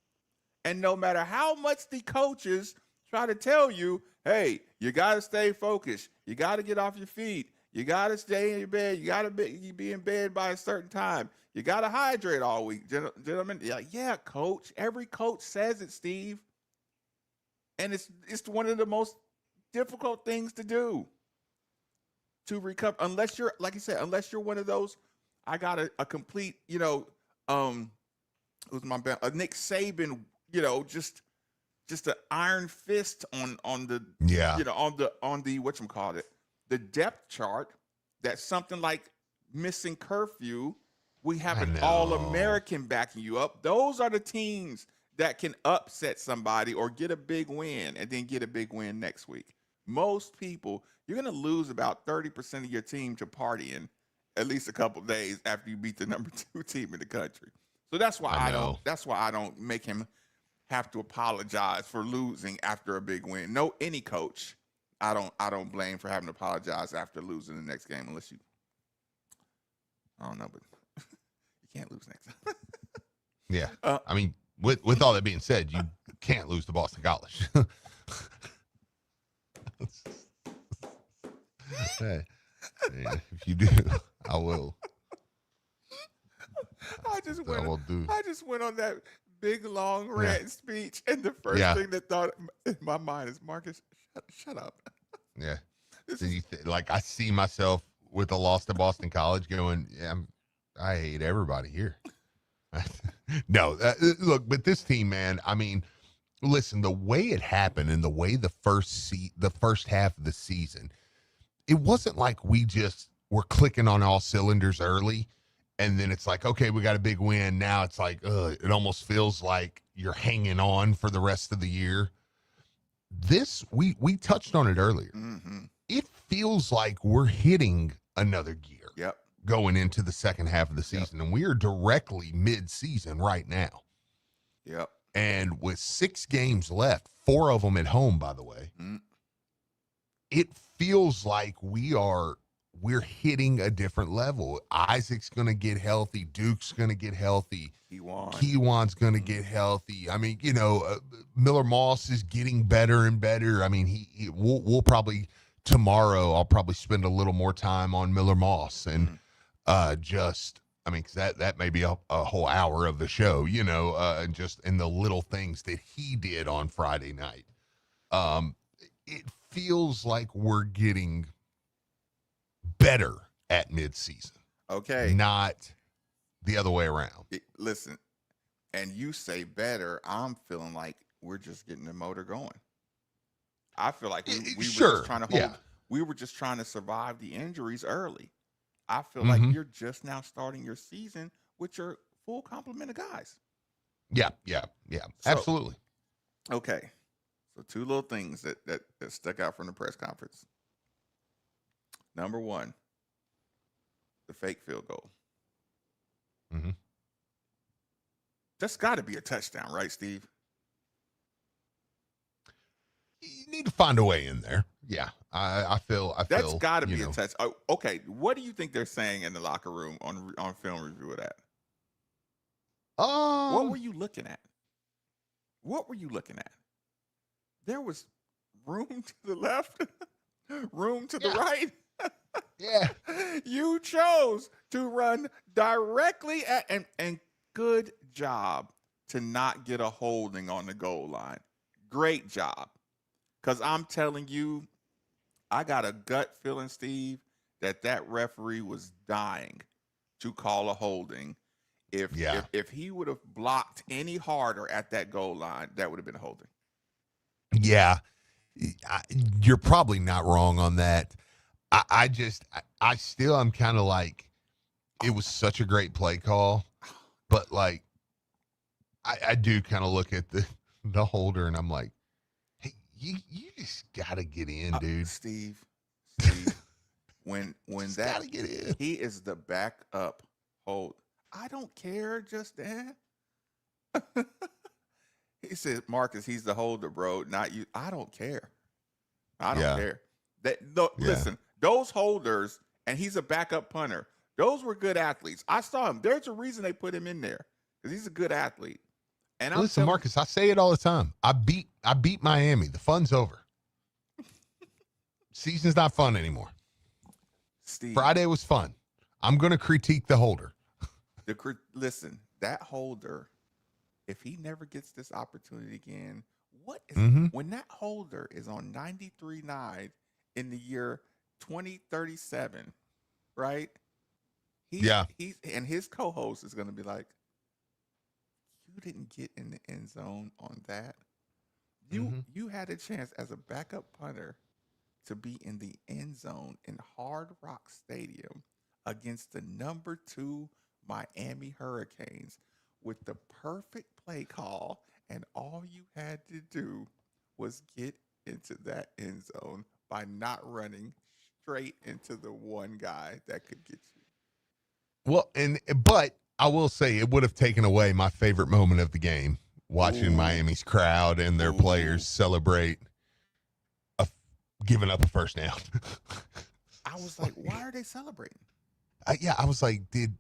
and no matter how much the coaches try to tell you, hey, you got to stay focused. You got to get off your feet. You got to stay in your bed. You got to be in bed by a certain time. You got to hydrate all week, gentlemen. Yeah, coach. Every coach says it, Steve. And it's one of the most difficult things to do to recover, unless you're, like you said, unless you're one of those. I got a complete, who's my band? A Nick Saban, just an iron fist on the on the whatchamacallit, the depth chart. That's something like missing curfew. We have an All-American backing you up. Those are the teams that can upset somebody or get a big win and then get a big win next week. Most people, you're going to lose about 30% of your team to partying at least a couple of days after you beat the number 2 team in the country. So that's why I don't make him have to apologize for losing after a big win. No, any coach, I don't blame for having to apologize after losing the next game unless you, I don't know, but you can't lose next time. Yeah. I mean, with all that being said, you can't lose to Boston College. Hey, if you do, I will. I just went on that big long rant speech, and the first thing that thought in my mind is, Marcus, shut up. Yeah. I see myself with a loss to Boston College going, I hate everybody here. No, look, but this team, man, I mean, listen, the way it happened and the way the first half of the season, it wasn't like we just were clicking on all cylinders early and then it's like, okay, we got a big win. Now it's like, it almost feels like you're hanging on for the rest of the year. This, we touched on it earlier. Mm-hmm. It feels like we're hitting another gear. Yep. Going into the second half of the season, and we are directly mid-season right now. Yep. And with 6 games left, 4 of them at home, by the way, it feels like we're hitting a different level. Isaac's going to get healthy. Duke's going to get healthy. Keewan's going to get healthy. I mean, Miller Moss is getting better and better. I mean, we'll probably tomorrow. I'll probably spend a little more time on Miller Moss and. Because that may be a whole hour of the show, just in the little things that he did on Friday night. It feels like we're getting better at midseason. Okay. Not the other way around. Listen, and you say better, I'm feeling like we're just getting the motor going. I feel like we were just trying to we were just trying to survive the injuries early. I feel like you're just now starting your season with your full complement of guys. Yeah, absolutely. Okay, so 2 little things that stuck out from the press conference. Number 1, the fake field goal. Mm-hmm. That's got to be a touchdown, right, Steve? You need to find a way in there. Yeah, I feel that's got to be a touch. Oh, okay, what do you think they're saying in the locker room on film review of that? What were you looking at? There was room to the left, room to the right. Yeah. You chose to run directly at, and good job to not get a holding on the goal line. Great job. Because I'm telling you, I got a gut feeling, Steve, that referee was dying to call a holding. If he would have blocked any harder at that goal line, that would have been a holding. Yeah, you're probably not wrong on that. I still am kind of like, it was such a great play call, but like, I do kind of look at the holder, and I'm like, hey, you just got to get in, dude. Steve, when Just that gotta get in. he is the backup hold. I don't care, Justin. He said, Marcus, he's the holder, bro, not you. I don't care. I don't care. Listen, those holders, and he's a backup punter. Those were good athletes. I saw him. There's a reason they put him in there because he's a good athlete. And Listen, Marcus, I say it all the time. I beat Miami. The fun's over. Season's not fun anymore. Steve, Friday was fun. I'm going to critique the holder. Listen, that holder, if he never gets this opportunity again, what is when that holder is on 93.9 in the year 2037, right? He's and his co-host is going to be like, you didn't get in the end zone on that. You had a chance as a backup punter to be in the end zone in Hard Rock Stadium against the number 2 Miami Hurricanes with the perfect play call, and all you had to do was get into that end zone by not running straight into the one guy that could get you. Well, but I will say it would have taken away my favorite moment of the game, watching Miami's crowd and their players celebrate giving up a first down. I was like, why are they celebrating? I was like, did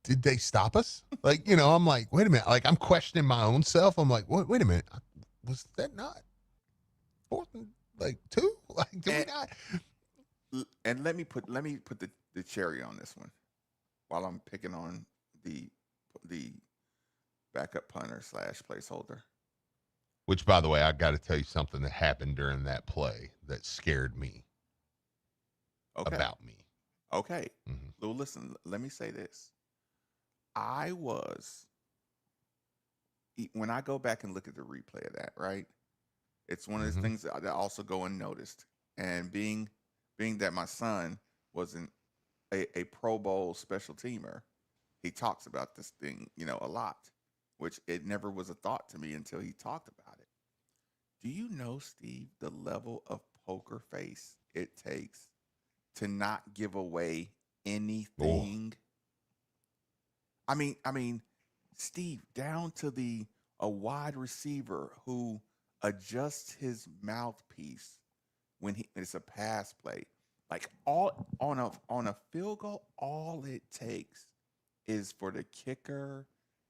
they stop us? Like, I'm like, wait a minute. Like, I'm questioning my own self. I'm like, wait a minute. Was that not 4th and 2? Like, did we not? And let me put the cherry on this one while I'm picking on the backup punter / placeholder. Which, by the way, I got to tell you something that happened during that play that scared me. About me. Okay. Well, listen, let me say this. When I go back and look at the replay of that, right? It's one of those things that also go unnoticed. And being that my son wasn't a Pro Bowl special teamer, he talks about this thing, a lot, which it never was a thought to me until he talked about it. Do you know, Steve, the level of poker face it takes to not give away anything? I mean, Steve, down to a wide receiver who adjusts his mouthpiece when it's a pass play. Like all on a field goal, all it takes is for the kicker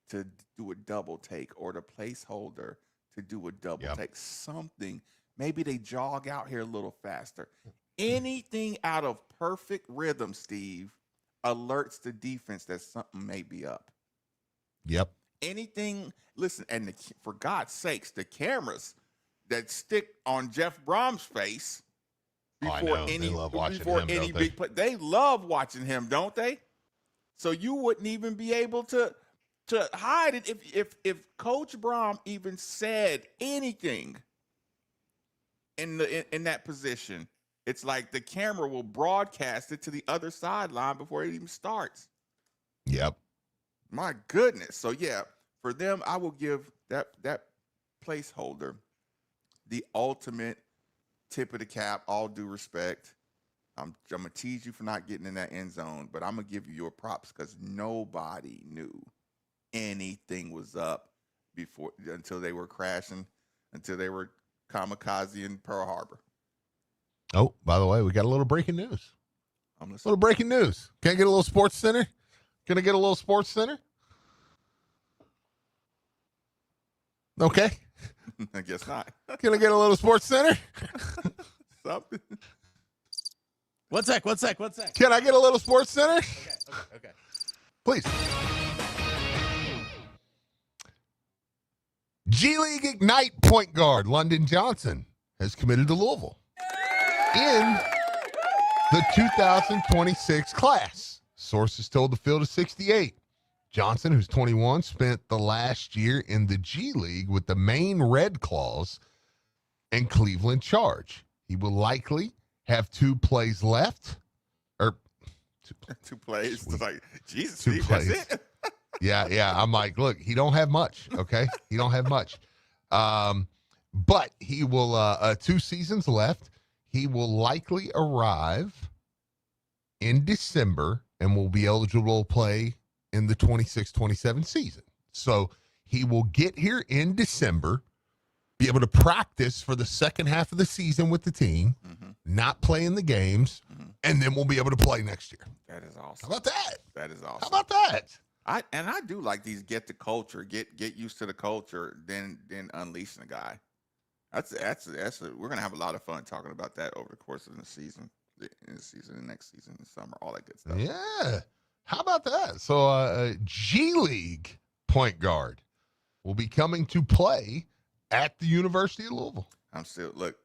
to do a double take or the placeholder to do a double take. Something. Maybe they jog out here a little faster. Anything out of perfect rhythm, Steve, alerts the defense that something may be up. Yep. Anything, listen, and for God's sakes, the cameras that stick on Jeff Brom's face before any big play, they love watching him, don't they? So you wouldn't even be able to hide it if Coach Brom even said anything in that position. It's like the camera will broadcast it to the other sideline before it even starts. Yep. My goodness. So yeah, for them, I will give that placeholder the ultimate tip of the cap. All due respect, I'm gonna tease you for not getting in that end zone, but I'm gonna give you your props because nobody knew anything was up until they were crashing, until they were kamikaze in Pearl Harbor. Oh, by the way, we got a little breaking news. A little breaking news. Can I get a little Sports Center? Can I get a little Sports Center? Okay. I guess not. Can I get a little Sports Center? Something. One sec. Can I get a little Sports Center? Okay. Please. G League Ignite point guard London Johnson has committed to Louisville in the 2026 class. Sources told the Field of 68. Johnson, who's 21, spent the last year in the G League with the Maine Red Claws and Cleveland Charge. He will likely have 2 plays left. Or 2 plays. It's like, Jesus, two Steve, plays. that's it. Yeah. I'm like, look, he don't have much, okay? He don't have much. But he will, 2 seasons left. He will likely arrive in December and will be eligible to play in the 26-27 season. So he will get here in December, be able to practice for the second half of the season with the team, not play in the games, and then we'll be able to play next year. That is awesome. How about that? That is awesome. How about that? I do like these get the culture, get used to the culture, then unleashing the guy. We're gonna have a lot of fun talking about that over the course of the season, the next season, the summer, all that good stuff. Yeah. How about that? So G League point guard will be coming to play at the University of Louisville. I'm still look.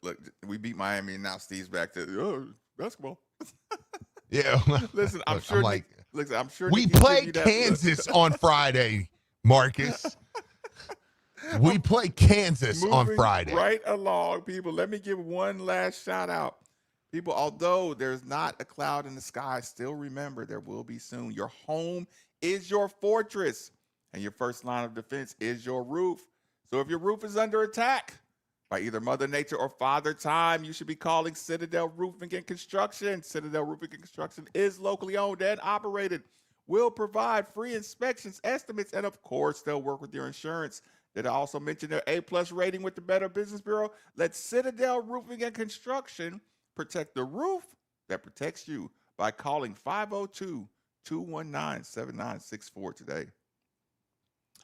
We beat Miami, and now Steve's back to basketball. Yeah. Listen, I'm Look, sure. I'm like, Listen, I'm sure we Nick can give play you that Kansas look. on Friday, Marcus. We play Kansas on Moving Friday. Right along, people. Let me give one last shout out. People, although there's not a cloud in the sky, still remember there will be soon. Your home is your fortress, and your first line of defense is your roof. So if your roof is under attack by either Mother Nature or Father Time, you should be calling Citadel Roofing and Construction. Citadel Roofing and Construction is locally owned and operated, will provide free inspections, estimates, and of course, they'll work with your insurance. Did I also mention their A+ rating with the Better Business Bureau? Let Citadel Roofing and Construction protect the roof that protects you by calling 502-219-7964 today.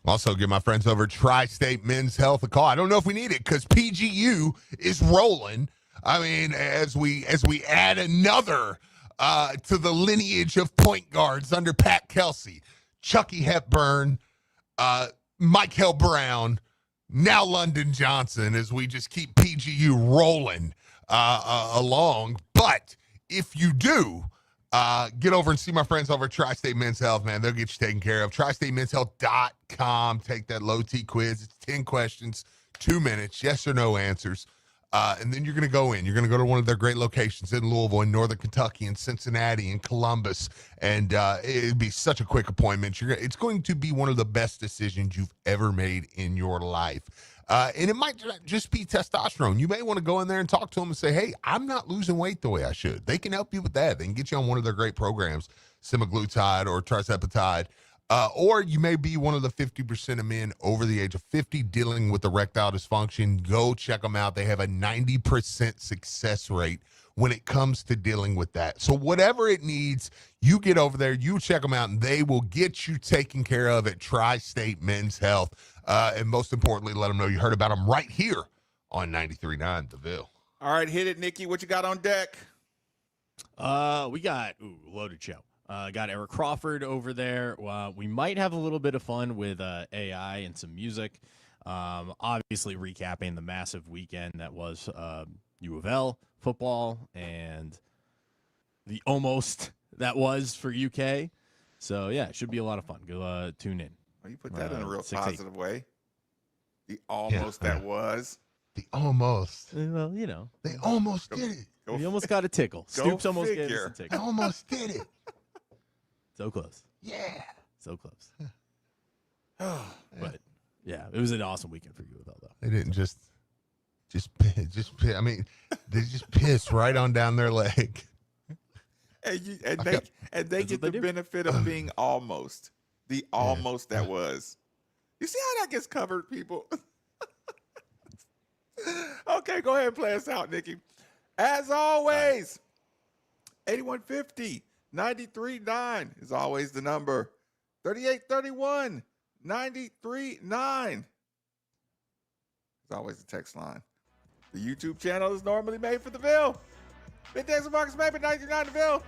Also, give my friends over at Tri-State Men's Health a call. I don't know if we need it because PGU is rolling. I mean, as we add another to the lineage of point guards under Pat Kelsey, Chucky Hepburn, Michael Brown, now London Johnson, as we just keep PGU rolling along. But if you do, get over and see my friends over at Tri-State Men's Health, man. They'll get you taken care of. TriStateMen'sHealth.com. Take that low T quiz. It's 10 questions, 2 minutes, yes or no answers. And then you're going to go in. You're going to go to one of their great locations in Louisville, in Northern Kentucky, in Cincinnati, in Columbus. And it'd be such a quick appointment. It's going to be one of the best decisions you've ever made in your life. And it might just be testosterone. You may want to go in there and talk to them and say, hey, I'm not losing weight the way I should. They can help you with that. They can get you on one of their great programs, semaglutide or tirzepatide. Or you may be one of the 50% of men over the age of 50 dealing with erectile dysfunction. Go check them out. They have a 90% success rate when it comes to dealing with that. So whatever it needs, you get over there, you check them out, and they will get you taken care of at Tri-State Men's Health. And most importantly, let them know you heard about them right here on 93.9 The Ville. All right, hit it, Nikki. What you got on deck? We got loaded show. Got Eric Crawford over there. We might have a little bit of fun with AI and some music. Obviously recapping the massive weekend that was U of L football and the almost that was for UK. So, yeah, it should be a lot of fun. Go tune in. Well, you put that in a real 6-8. positive way. The almost that was. The almost. Well, you know. They almost did it. We almost got a tickle. Stoops almost gave us a They tickle. almost did it. So close. Yeah. So close. But, yeah, it was an awesome weekend for U of L, though. They didn't just I mean, they just pissed right on down their leg. And they get the benefit of being almost. The almost that was. You see how that gets covered, people? Okay, go ahead and play us out, Nikki. As always, 8150 93.9 is always the number. 3831 93.9 is always the text line. The YouTube channel is normally made for the Ville. Big Days of Marcus made for 99 The Ville.